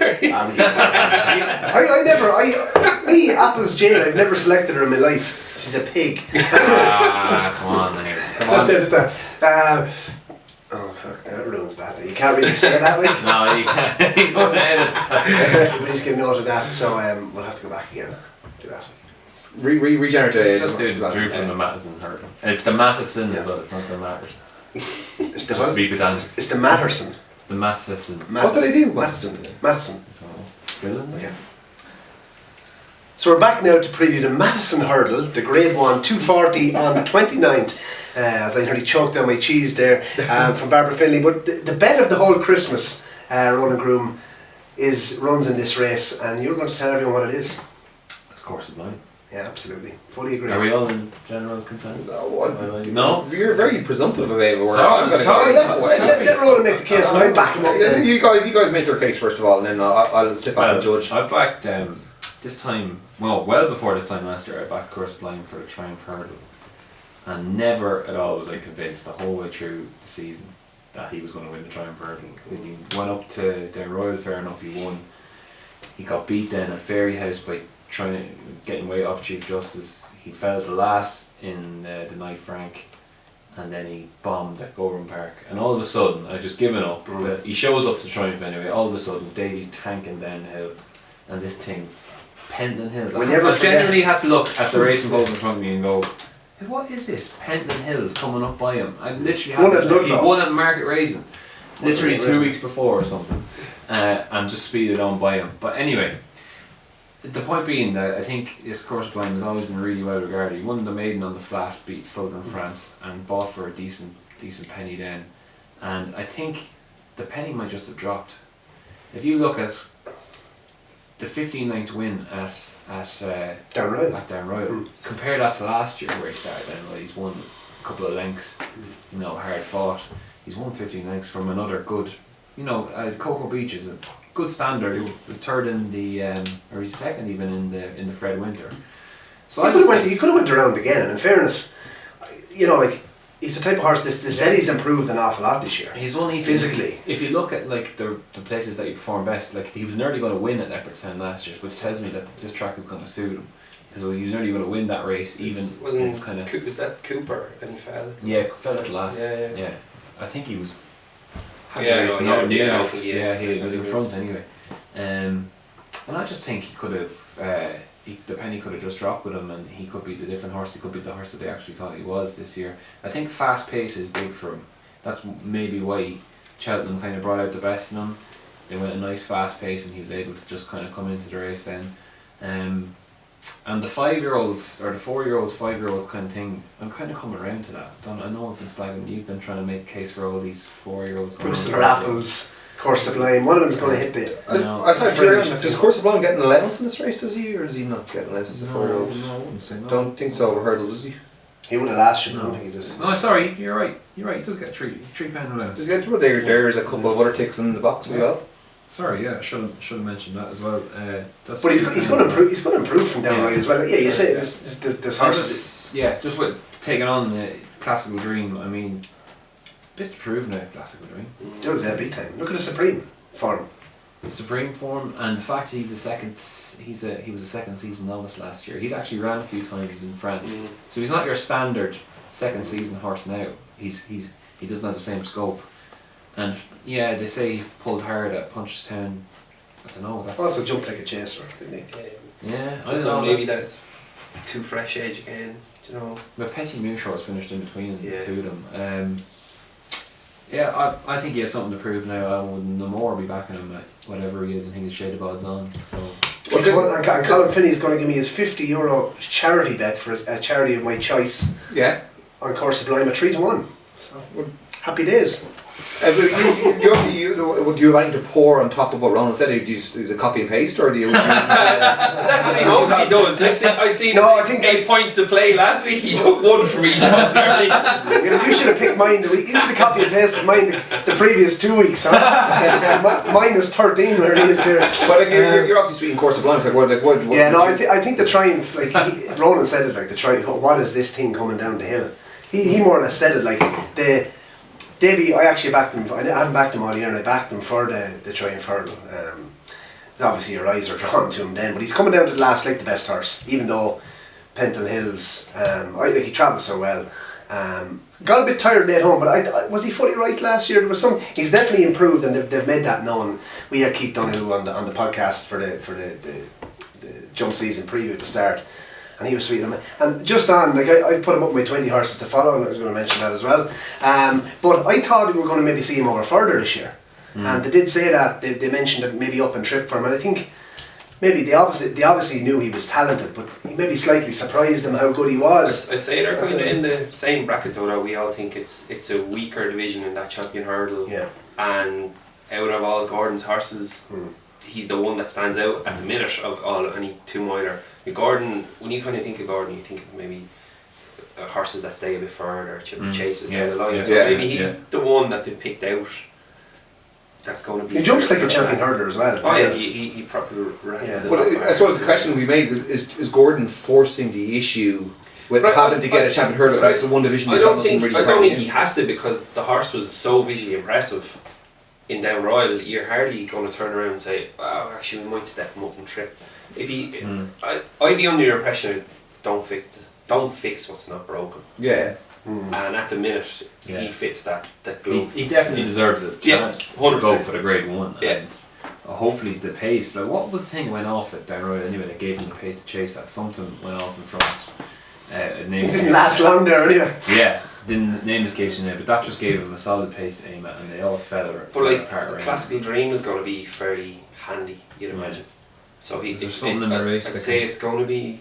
Apple's Jade, I've never selected her in my life. She's a pig. Come on now. Come on. Oh fuck, that ruins that. You can't really say that like. No, you can't. You can't edit that. We just get note of that, so we'll have to go back again. Do that. Regenerate. Just do the group from the Matheson hurdle. It's the Matheson as well, it's not the Matterson. It's the Just what? be pedantic. It's the Matterson. It's the Matheson. What did I do? Madison. Brilliant. Okay. So we're back now to preview the Madison Hurdle, the Grade 1, 240 on the 29th. As I nearly choked on my cheese there from Barbara Finley. But the bet of the whole Christmas, Ronan Groom, runs in this race, and you're going to tell everyone what it is. It's Course of Line. Yeah, absolutely. Fully agree. Are we all in general consensus? No, you're very presumptive about it. Sorry. Let Ronan make the case, and I'll back him up. Then. You guys make your case first of all, and then I'll sit back and judge. I backed this time, well before this time last year, I backed Course of Line for the Triumph Hurdle. And never at all was I convinced the whole way through the season that he was going to win the Triumph Hurdle. When he went up to the Royal, fair enough, he won. He got beat then at Fairy House by getting way off Chief Justice. He fell to last in the Knight Frank, and then he bombed at Gorham Park. And all of a sudden, I just given up. But he shows up to Triumph anyway. All of a sudden, Davy's tanking downhill, and this thing, Pendon Hills. I genuinely had to look at the racing boat in front of me and go, what is this? Pendon Hills coming up by him. I literally had he won at Market Raisin, literally 2 weeks before or something, and just speeded on by him. But anyway, the point being that I think his Course of Line has always been really well regarded. He won the maiden on the flat, beat Southern France, and bought for a decent penny then. And I think the penny might just have dropped. If you look at the 15-9th win at Downroyal. Compare that to last year where he started Downroyal. He's won a couple of lengths, hard fought. He's won 15 lengths from another good, Cocoa Beach is a good standard. He was third in the, or he's second even in the Fred Winter. So he could have went around again. And in fairness, he's the type of horse. The Zeddy's improved an awful lot this year. He's won physically. If you look at the places that he performed best, he was nearly going to win at Leopardstown last year, which tells me that this track is going to suit him. Because he was nearly going to win that race, was that Cooper and he fell? Yeah, fell at last. Yeah. I think he was. He was in front anyway. And I just think he could have. The penny could have just dropped with him, and he could be the different horse. He could be the horse that they actually thought he was this year. I think fast pace is big for him. That's maybe why Cheltenham kind of brought out the best in him. They went a nice fast pace, and he was able to just kind of come into the race then. And the 5-year-olds or the 4-year-olds, 5-year-olds kind of thing, I'm kind of coming around to that. I know I've been slagging. You've been trying to make a case for all these 4-year-olds. Bristol Raffles, Course of Line. One of them's going to hit the. I started figuring out, does Course of Line get an allowance in this race? Does he, or does he not get an allowance as a 4-year-old? No, I wouldn't say no. Don't think so over hurdle, does he? He would have last year. No. I don't think he does. No, sorry, you're right. He does get £3 allowance. Does he get there's a couple of other ticks in the box as well. Sorry, yeah, should have mentioned that as well. But he's going to improve. He's going to improve from Downright as well. Yeah, you say this horse. Just with taking on Classical Dream. I mean, bit to prove now, Classical Dream. Does big time. Look at the Supreme form. The Supreme form, and the fact that he was a second season novice last year. He'd actually ran a few times in France, so he's not your standard second season horse now. He doesn't have the same scope. And yeah, they say he pulled hard at Punchestown. I don't know. That's also jumped like a chaser, didn't he? Yeah, I don't know. Maybe that's too fresh edge again. But Petit Mouchard's finished in between the two of them. I think he has something to prove now. I would no more be backing him at whatever he is. I think his shade of odds on. So. And Colin Finney's going to give me his €50 charity bet for a charity of my choice. Yeah. On Course of Line at 3-1. So happy days. You obviously, would you have anything to pour on top of what Ronan said? Do you use a copy and paste, or do you? That's what he mostly does. I seen I think 8 points to play last week. He took 1 from each of us. You should have picked mine. You should have copy and pasted mine the previous 2 weeks. Huh? Mine is 13 where he is here. But you're obviously speaking course of blind. What yeah, no, I think the triumph, like Ronan said it, like the triumph. What is this thing coming down the hill? He more or less said it like Davey. I actually backed him. I hadn't backed him all year, and I backed him for the Triumph Hurdle. Obviously, your eyes are drawn to him then, but he's coming down to the last like the best horse. Even though Penton Hills, he travelled so well. Got a bit tired late home, but was he fully right last year? There was some. He's definitely improved, and they've made that known. We had Keith Donoghue on the podcast for the jump season preview at the start. And he was sweet. And just on, like I put him up my 20 horses to follow, and I was going to mention that as well. But I thought we were going to maybe see him over further this year. And they did say that, they mentioned it maybe up and trip for him. And I think maybe they obviously knew he was talented, but he maybe slightly surprised them how good he was. I'd say they're kind of in the same bracket though, that we all think it's a weaker division in that Champion Hurdle. Yeah. And out of all Gordon's horses, he's the one that stands out at the minute of any 2-miler. Gordon, when you kind of think of Gordon, you think of maybe horses that stay a bit further, chases down the line. So maybe he's the one that they've picked out. That's going to be. He jumps like a champion hurdler as well. Oh yeah, he probably ranks. But I suppose the question we made is Gordon forcing the issue with having to get a champion hurdler? That's the one division. I don't think he has to, because the horse was so visually impressive in Down Royal. You're hardly going to turn around and say, "Oh, actually, we might step him up and trip." If he, I'd be under the impression, don't fix what's not broken. Yeah. And at the minute, he fits that glove. He definitely deserves a chance to 100%. go for the Grade 1. Yeah. And hopefully the pace, like what was the thing that went off at Down Royal anyway that gave him the pace to chase that? Something went off in front. He didn't last long there anyway. Yeah. The name escapes me now, but that just gave him a solid pace to aim at, and they all fell apart. Classical Dream is going to be fairly handy, you'd imagine. So I'd say it's going to be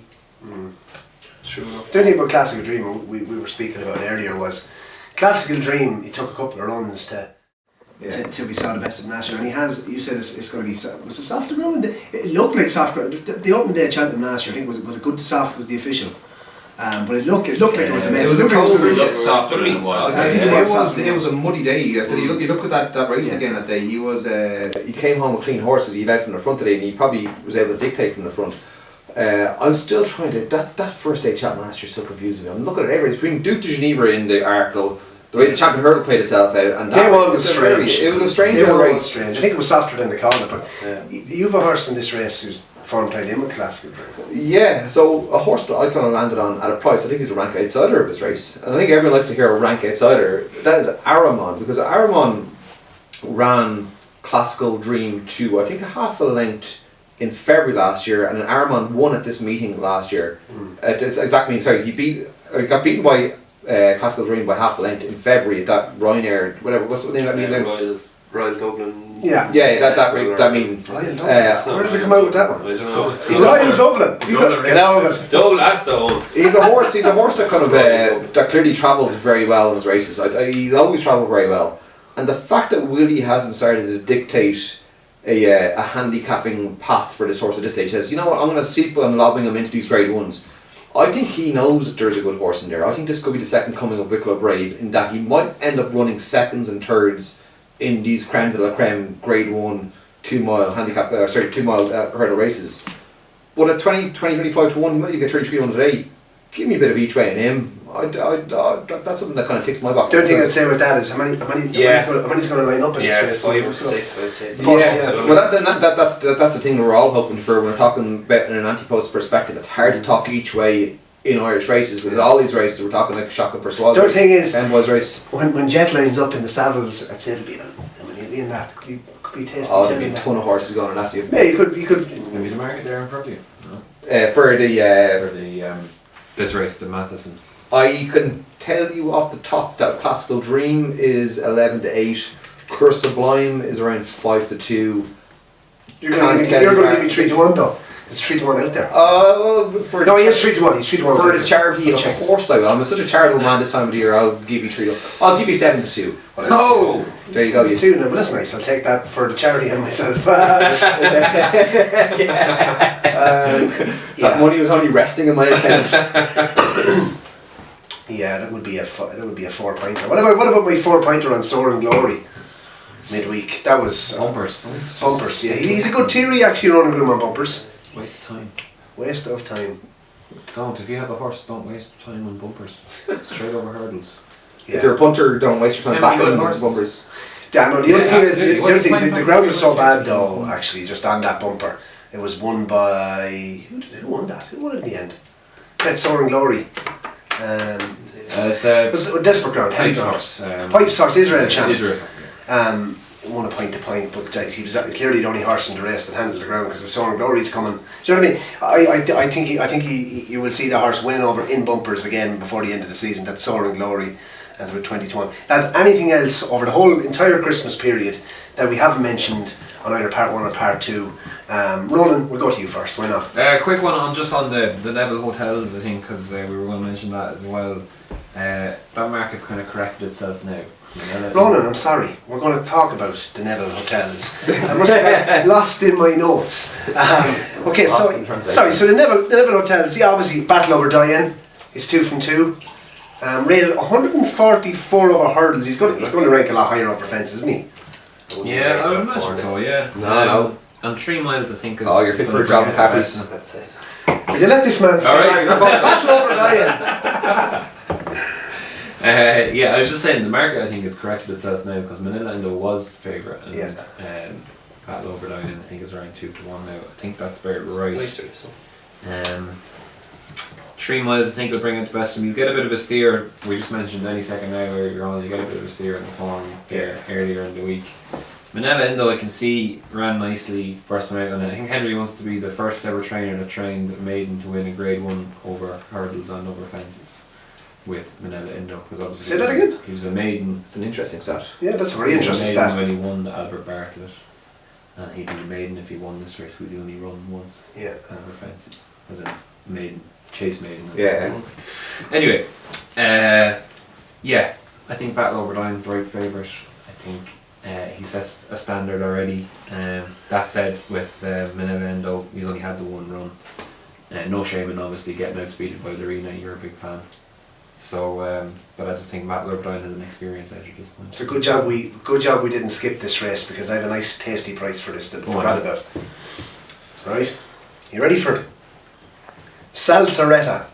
true enough. The only thing about Classical Dream we were speaking about earlier was Classical Dream. He took a couple of runs to we saw the best of National, and he has. You said it's going to be. Was it soft ground? It looked like soft ground. The open day Cheltenham last year, I think was it good to soft was the official. But it looked like it was a mess. It was softer than it was. I think it was a muddy day. I said you look at that race again that day. He came home with clean horses. He led from the front today, and he probably was able to dictate from the front. I'm still trying to that first day Cheltenham last year still confusing me. I'm looking at everything. It's bringing Duke de Geneva in the article. The way the Champion Hurdle played itself out, and Day one was strange. It was a strange race. Strange. I think it was softer than they called it, but you have a horse in this race who's form played in with Classical Dream. Yeah, so a horse that I kind of landed on at a price. I think he's a rank outsider of this race, and I think everyone likes to hear a rank outsider. That is Aramon, because Aramon ran Classical Dream to I think half a length in February last year, and Aramon won at this meeting last year. He got beaten by Classical Dream by half a length in February at that Ryanair, whatever, what's the name of that meeting? Royal Dublin. Yeah, that meeting. Where did they come out with that one? I don't know. Royal Dublin. Get out of it. Dublin, that's the one. He's a horse that kind of that clearly travels very well in his races. He's always travelled very well, and the fact that Willie hasn't started to dictate a handicapping path for this horse at this stage, says, you know what, I'm going to see him lobbing him into these Grade 1s. I think he knows that there's a good horse in there. I think this could be the second coming of Wicklow Brave, in that he might end up running seconds and thirds in these creme de la creme Grade 1 2-mile handicap, 2-mile hurdle races. But at 25 to 1, you might get 33 on today. Give me a bit of each way in him. That's something that kind of ticks my box. The only thing I'd say with that is how many's going to line up in this race? 5 or 6, I'd say. Well, that's the thing we're all hoping for when we're talking about in an anti-post perspective. It's hard to talk each way in Irish races, because all these races we're talking like a shock and persuasion. The other thing is, race. when Jet lines up in the Savills, I'd say it'll be about in that. Could be tasty. There'll be a ton of horses going on at you. Yeah, you could. Maybe the market there in front of you. For the this race, the Matheson. I can tell you off the top that Classical Dream is 11 to 8. Curse Sublime is around 5 to 2. You're going to give me 3 to 1 though. It's 3-1 out there. Well, for No, he is 3-1. He's 3-1 for the charity, of course I will. I'm such a charitable man this time of the year. I'll give you 3. I'll give you 7-2. Oh, there you go. 2 now, but that's nice. I'll take that for the charity and myself. That money was only resting in my account. Yeah, that would be a 4-pointer. What about my 4-pointer on Soaring Glory midweek? That was Bumpers. bumpers. Yeah, he's a good theory actually running groom on bumpers. Waste of time. Waste of time. Don't. If you have a horse, don't waste time on bumpers. Straight over hurdles. Yeah. If you're a punter, don't waste your time Never back good on horses. bumpers. Yeah, no, the Yeah, only thing, absolutely. the What's other thing, the the ground was so bad though. Actually, just on that bumper, it was won by who won that? Who won it in the end? That Soaring Glory. It's the It was a desperate ground, heavy Pipes ground. horse. Pipes horse, Israel champ. Israel. Won a point to point, but he was clearly the only horse in the race that handled the ground because if Soaring Glory's coming, do you know what I mean? I think you will see the horse winning over in bumpers again before the end of the season. That's Soaring Glory, as about 20-1. Lads, anything else over the whole entire Christmas period that we haven't mentioned on either part 1 or part 2? Ronan, we'll go to you first. Why not? Quick one on the Neville hotels, I think, because we were going to mention that as well. That market's kind of corrected itself now. Ronan, I'm sorry. We're going to talk about the Neville hotels. I must have got lost in my notes. Okay, so the Neville hotels. Yeah, obviously Battle Over Diane is 2 from 2. Rated 144 over hurdles. He's going to rank a lot higher over fences, isn't he? Yeah, I would imagine so. Yeah. No. And 3 miles, I think. Is You're fit for a job in Caffrey's. That's it. Did you let this man speak? Alright. Battle Over Diane. Yeah, I was just saying the market I think has corrected itself now because Manila Indo was favourite and Battle Over Diane I think is around 2-1 now. I think that's about right. 3 miles I think will bring it the best and you get a bit of a steer. We just mentioned any second now where you're on, you get a bit of a steer in the form earlier in the week. Manila Indo I can see ran nicely first time out and I think Henry wants to be the first ever trainer that trained a maiden to win a grade 1 over hurdles and over fences with Manila Indo because obviously Say that again? He was a maiden. It's an interesting stat. Yeah, that's a very interesting He was a maiden stat. when he won the Albert Bartlett and he'd be a maiden if he won this race. We'd only run once over fences as a maiden, chase maiden. Yeah. Anyway, I think Battle Over Diane's the right favourite. I think he sets a standard already. That said, with Manila Indo, he's only had the 1 run. No shame in obviously getting outspeeded by Lorena, you're a big fan. So, but I just think Battle Over Diane has an experience edge at this point. So good job we didn't skip this race because I have a nice tasty price for this that I forgot about. Right? You ready for it? Salsaretta,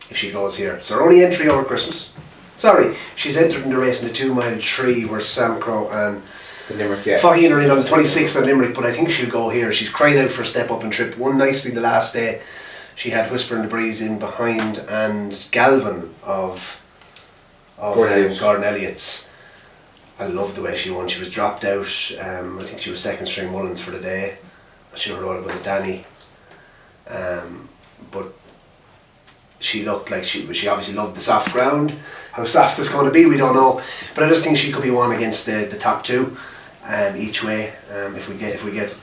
if she goes here. It's her only entry over Christmas. Sorry, she's entered in the race in the 2 mile 3 where Sam Crow and Limerick, Faheen are in on the 26th at Limerick, but I think she'll go here. She's crying out for a step up and trip. Won nicely the last day. She had Whisper in the Breeze in behind and Galvin of Gordon Elliott's. I love the way she won. She was dropped out. I think she was second string Mullins for the day. I'm sure all it was a Danny. But she looked like she obviously loved the soft ground. How soft it's going to be, we don't know. But I just think she could be one against the top 2 each way. If we get.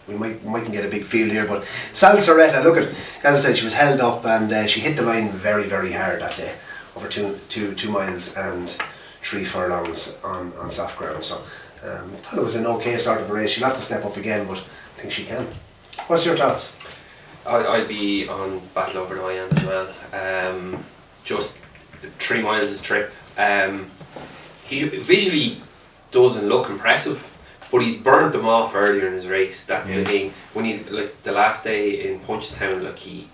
We mightn't get a big field here, but Salsaretta, look at, as I said, she was held up and she hit the line very, very hard that day, over 2 miles and 3 furlongs on soft ground. So I thought it was an okay sort of a race. She'll have to step up again, but I think she can. What's your thoughts? I'd be on Battle Over Diane as well. Just 3 miles is trip. He visually doesn't look impressive. But he's burnt them off earlier in his race. That's the thing. When he's like the last day in Punchestown, like he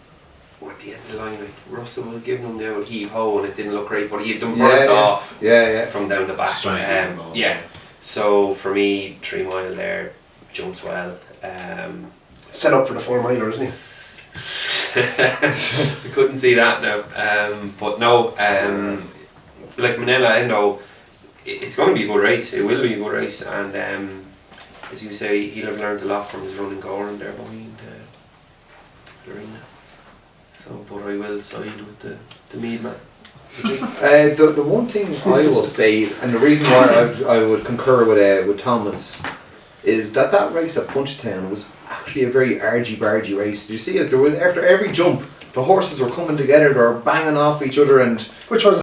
at the end of the line, like Russell was giving him the old heave ho, and it didn't look great. But he had them burnt off. From down the back. So for me, 3 mile there jumps well. Set up for the 4 miler, isn't he? I couldn't see that now. But no, like Manila Indo, it's going to be a good race. It will be a good race, and as you say, he'll have learned a lot from his running Goran there behind Lorena. So, but I will side with the Meath man. The one thing I will say, and the reason why I would concur with Thomas, is that race at Punchestown was actually a very argy-bargy race. Did you see it? There was, after every jump, the horses were coming together, they were banging off each other, and Which one's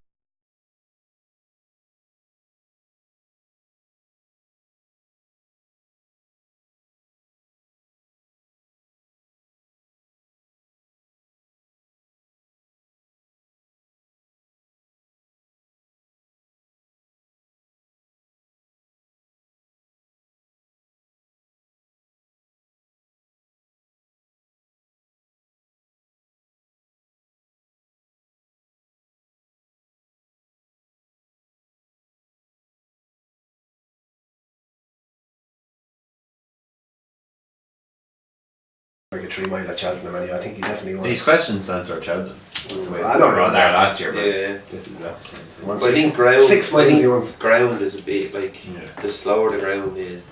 like a 3 mile at Cheltenham anyway? I think he definitely wants. These questions answer at Cheltenham. That's the way I they don't were know on there that. last year, but Yeah. this is exactly the same. Wants But I think ground. 6 I miles think he wants. ground is a bit like Yeah. the slower the ground is.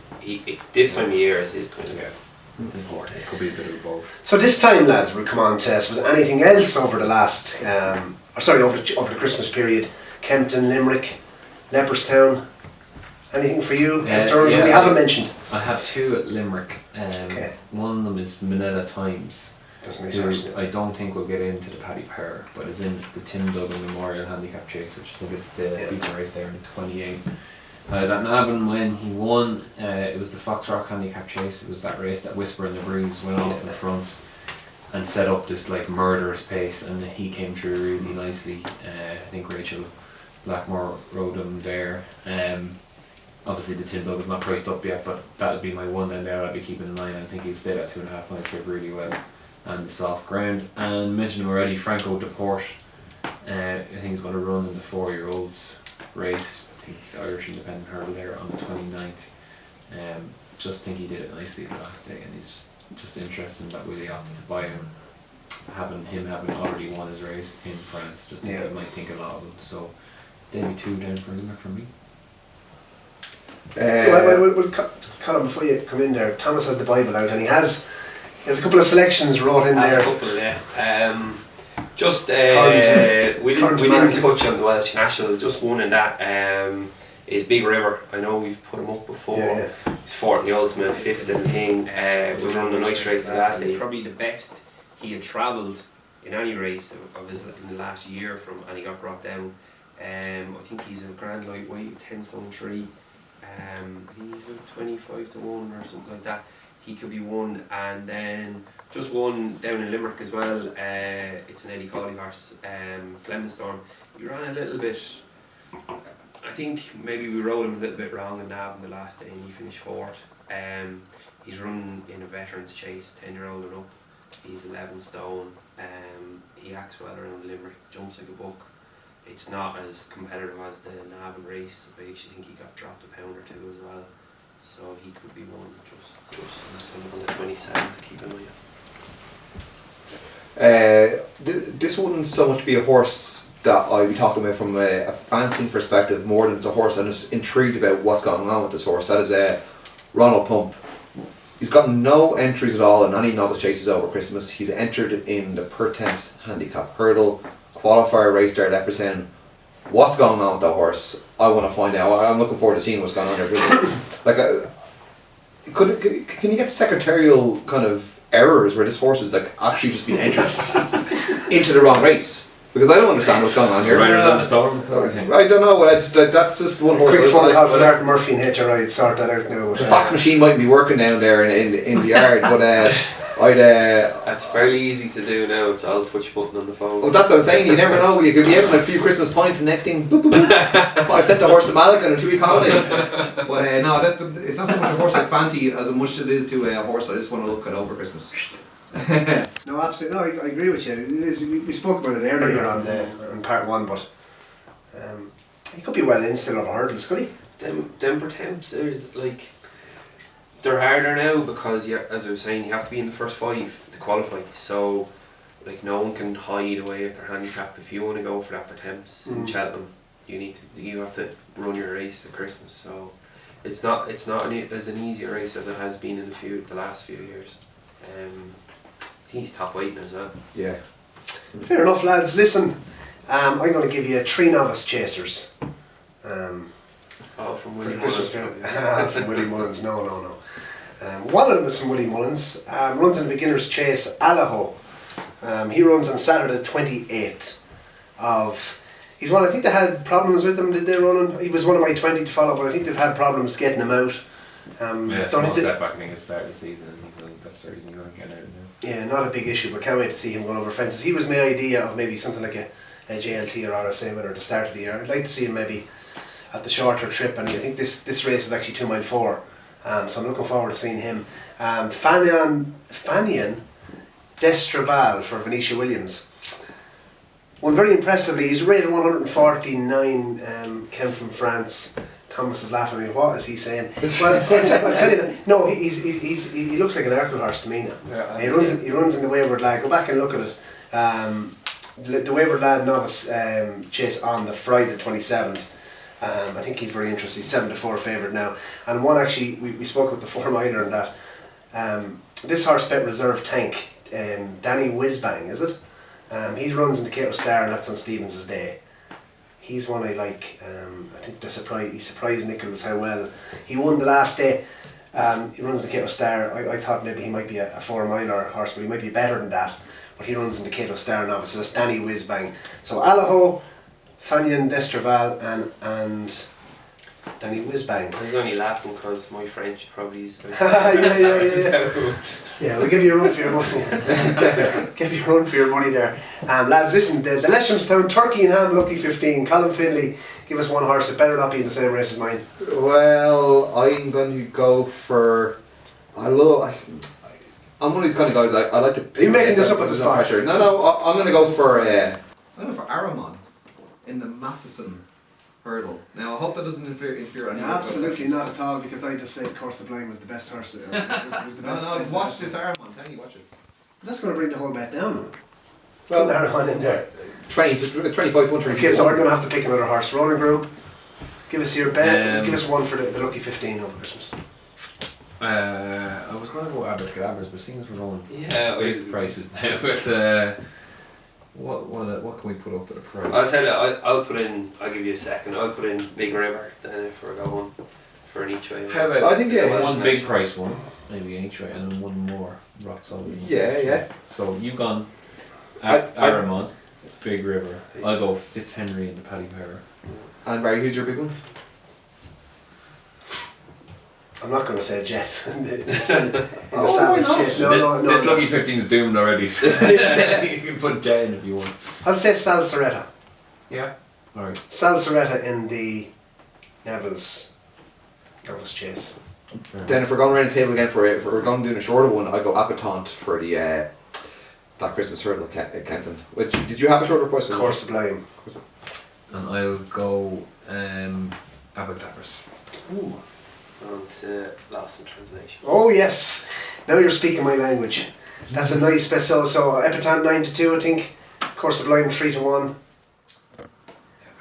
This time of year is his kind of important. It could be a bit of both. So this time, lads, we'll come on to us. Was anything else over the last, over the Christmas period? Kempton, Limerick, Leopardstown. Anything for you, Mr. yeah, we haven't mentioned? I have 2 at Limerick. Okay. One of them is Manila Times. Doesn't make Who sense. I don't think will get into the Paddy Power, but is in the Tim Duggan Memorial Handicap Chase, which I think is the feature race there in 28. I was at Navan when he won. It was the Fox Rock Handicap Chase. It was that race that Whisper in the Breeze went off in front and set up this like murderous pace, and he came through really nicely. I think Rachel Blackmore rode him there. Obviously the Tim Duggan's not priced up yet, but that would be my one down there I'd be keeping in mind. I think he'll stay that 2.5 mile trip really well, and the soft ground. And mentioned him already, Franco Deporte. I think he's going to run in the 4-year-olds race. I think it's the Irish Independent Hurdle there on the 29th. Just think he did it nicely the last day, and he's just interesting that Willie opted to buy him. Having already won his race in France, just think he might think a lot of him. So Davy 2 down for Limerick from me. We'll Colin, before you come in there, Thomas has the Bible out, and he has a couple of selections wrote in there. A couple, yeah. We current didn't touch on the Welsh National. Just one in that is Big River. I know we've put him up before. Yeah. He's 4th in the Ultimate, 5th in the thing. Was running a nice race the last day. Probably the best he had travelled in any race of his in the last year and he got brought down. I think he's a grand lightweight, 10 stone 3. He's like 25 to 1 or something like that. He could be one, and then just one down in Limerick as well. It's an Eddie Cawley horse, Flemenstorm. He ran a little bit. I think maybe we rode him a little bit wrong in Navan the last day, and he finished 4th. He's running in a veterans chase, 10-year-old and up. He's 11 stone. He acts well around Limerick, jumps like a buck. It's not as competitive as the Navan race. I actually think he got dropped a pound or 2 as well. So he could be one just on the 27th to keep an eye on. This wouldn't so much be a horse that I'd be talking about from a fancy perspective more than it's a horse I'm just intrigued about what's going on with this horse. That is Ronald Pump. He's gotten no entries at all in any novice chases over Christmas. He's entered in the Pertemps Handicap Hurdle qualifier race there at Leopardstown. What's going on with that horse? I want to find out. I'm looking forward to seeing what's going on there. Can you get secretarial kind of errors where this horse is like actually just been entered into the wrong race? Because I don't understand what's going on here. Riders on the storm. I don't know. That's just one horse. Quick phone call to Martin Murphy and HRI, sort that out now. The fax machine might be working down there in the yard, but That's fairly easy to do now. It's all touch button on the phone. well, that's what I'm saying. You never know. You could be having a few Christmas points, and next thing, boop, boop, boop. I've sent the horse to Malacca on a 2-week holiday. But no, it's not so much a horse I fancy as much as it is to a horse I just want to look at over Christmas. No, absolutely. No, I agree with you. We spoke about it earlier on part 1, but he could be well in still over hurdles, could he? Them Pertemps is like they're harder now because as I was saying, you have to be in the first 5 to qualify. So like no one can hide away at their handicap. If you want to go for that Pertemps in Cheltenham, you have to run your race at Christmas. So it's not as an easy race as it has been in the last few years. I think he's top weight now as well. Yeah. Fair enough, lads. Listen, I'm going to give you 3 novice chasers. Oh, from Willie Christmas Mullins. from Willie Mullins, no. One of them is from Willie Mullins. Runs in the beginner's chase, Allaho. He runs on Saturday the 28th of... He's one, I think they had problems with him, did they, Ronan? He was one of my 20 to follow, but I think they've had problems getting him out. Small setback, I think, at the start of the season. That's the reason you're going to get out now. Yeah, not a big issue, but can't wait to see him going over fences. He was my idea of maybe something like a JLT or RSA winner at the start of the year. I'd like to see him maybe at the shorter trip, and I think this race is actually 2 mile 4, so I'm looking forward to seeing him. Fanian Destraval for Venetia Williams. Won very impressively. He's rated 149, came from France. Thomas is laughing at me. What is he saying? Well, I'll tell you. No, he looks like an Arkle horse to me now. Yeah, he runs in the Wayward Lad. Go back and look at it. The Wayward Lad novice chase on the Friday 27th. I think he's very interesting. He's 7-4 favourite now. And one actually, we spoke with the 4 miler and that. This horse bet Reserve Tank. Danny Whizbang, is it? He runs in the Cato Star, and that's on Stevens' day. He's one I like. I think he surprised Nichols how well he won the last day. He runs in the Cato Star. I thought maybe he might be a 4 miler horse, but he might be better than that. But he runs in the Cato Star now, so that's Danny Whizbang. So Allaho, Fanian Destraval and Danny Whizbang. I was only laughing because my French probably is about Yeah, we'll give you a run for your money. Give you a run for your money there. Lads, listen, the Leopardstown Turkey and Ham Lucky 15. Colin Finlay, give us one horse. It better not be in the same race as mine. Well, I'm going to go for... I'm one of these kind of guys, I like to... Are you making this up on the spot? No, I'm going to go for... Aramon in the Matheson hurdle. Now, I hope that doesn't interfere on Absolutely not at all, because I just said Course of Blind was the best horse. Was the best watch this Aramon, tell you, watch it. That's going to bring the whole bet down. Well, put Aramon in there. 25, 130. Okay, so we're going to have to pick another horse. Rolling Group, give us your bet. Give us one for the Lucky 15 over Christmas. I was going to go Abracadabras, but seems we're going big prices now. But what can we put up at a price? I'll tell you, I'll put in, I'll give you a second, I'll put in Big River then if we're going for an each way. How about I think one big price one, maybe an each way, and then one more rock solid. Yeah. So you've gone Aramon, Big River. I'll go Fitzhenry and the Paddy Power. And Barry, who's your big one? I'm not going to say Jet in the Savills Chase. No. This Lucky 15 is doomed already. So you can put Jet in if you want. I'll say Sal Soretta. Yeah. Alright. Sal Soretta in the Neville's Chase. Then if we're going around the table again if we're going to do a shorter one, I'll go Appetant for the that Christmas hurdle at Kempton. Did you have a shorter price? Course of Blind. And I'll go Abracadabras. Ooh. On to Lost in Translation. Oh yes, now you're speaking my language. That's a nice bet. So Epitaph 9-2, I think. Course of Blind 3-1.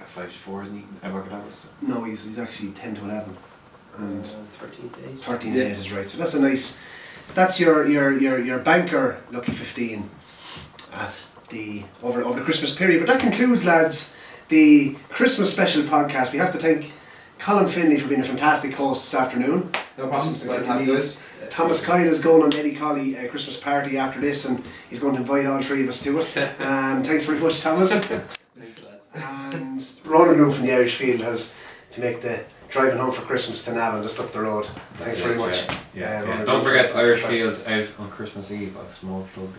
5-4, isn't he? Abracadabras. No, he's actually 10-11, and 13-8. 13-8 is right. So that's a nice. That's your banker Lucky 15 at the over the Christmas period. But that concludes, lads, the Christmas special podcast. We have to thank Colin Finlay for being a fantastic host this afternoon. No problem. Thomas Kyle is going on Eddie Colley Christmas party after this, and he's going to invite all 3 of us to it. Thanks very much, Thomas. Thanks, lads. And Ronan Roof from the Irish Field has to make the driving home for Christmas to Navan just up the road. Thanks very much. Yeah. Don't forget Irish Field out on Christmas Eve. I've a small plug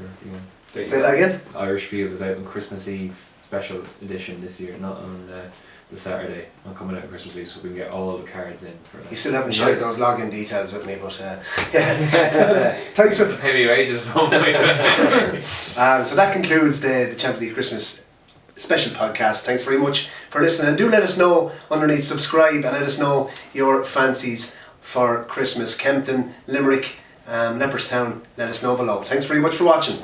there. Say that again? Irish Field is out on Christmas Eve special edition this year, not on the Saturday. I'm coming out on Christmas Eve, so we can get all the cards in for that. You still haven't shared those login details with me, but thanks for heavy wages. So that concludes the Champ.ie Christmas special podcast. Thanks very much for listening, and do let us know underneath, subscribe, and let us know your fancies for Christmas. Kempton, Limerick, Leopardstown, let us know below. Thanks very much for watching.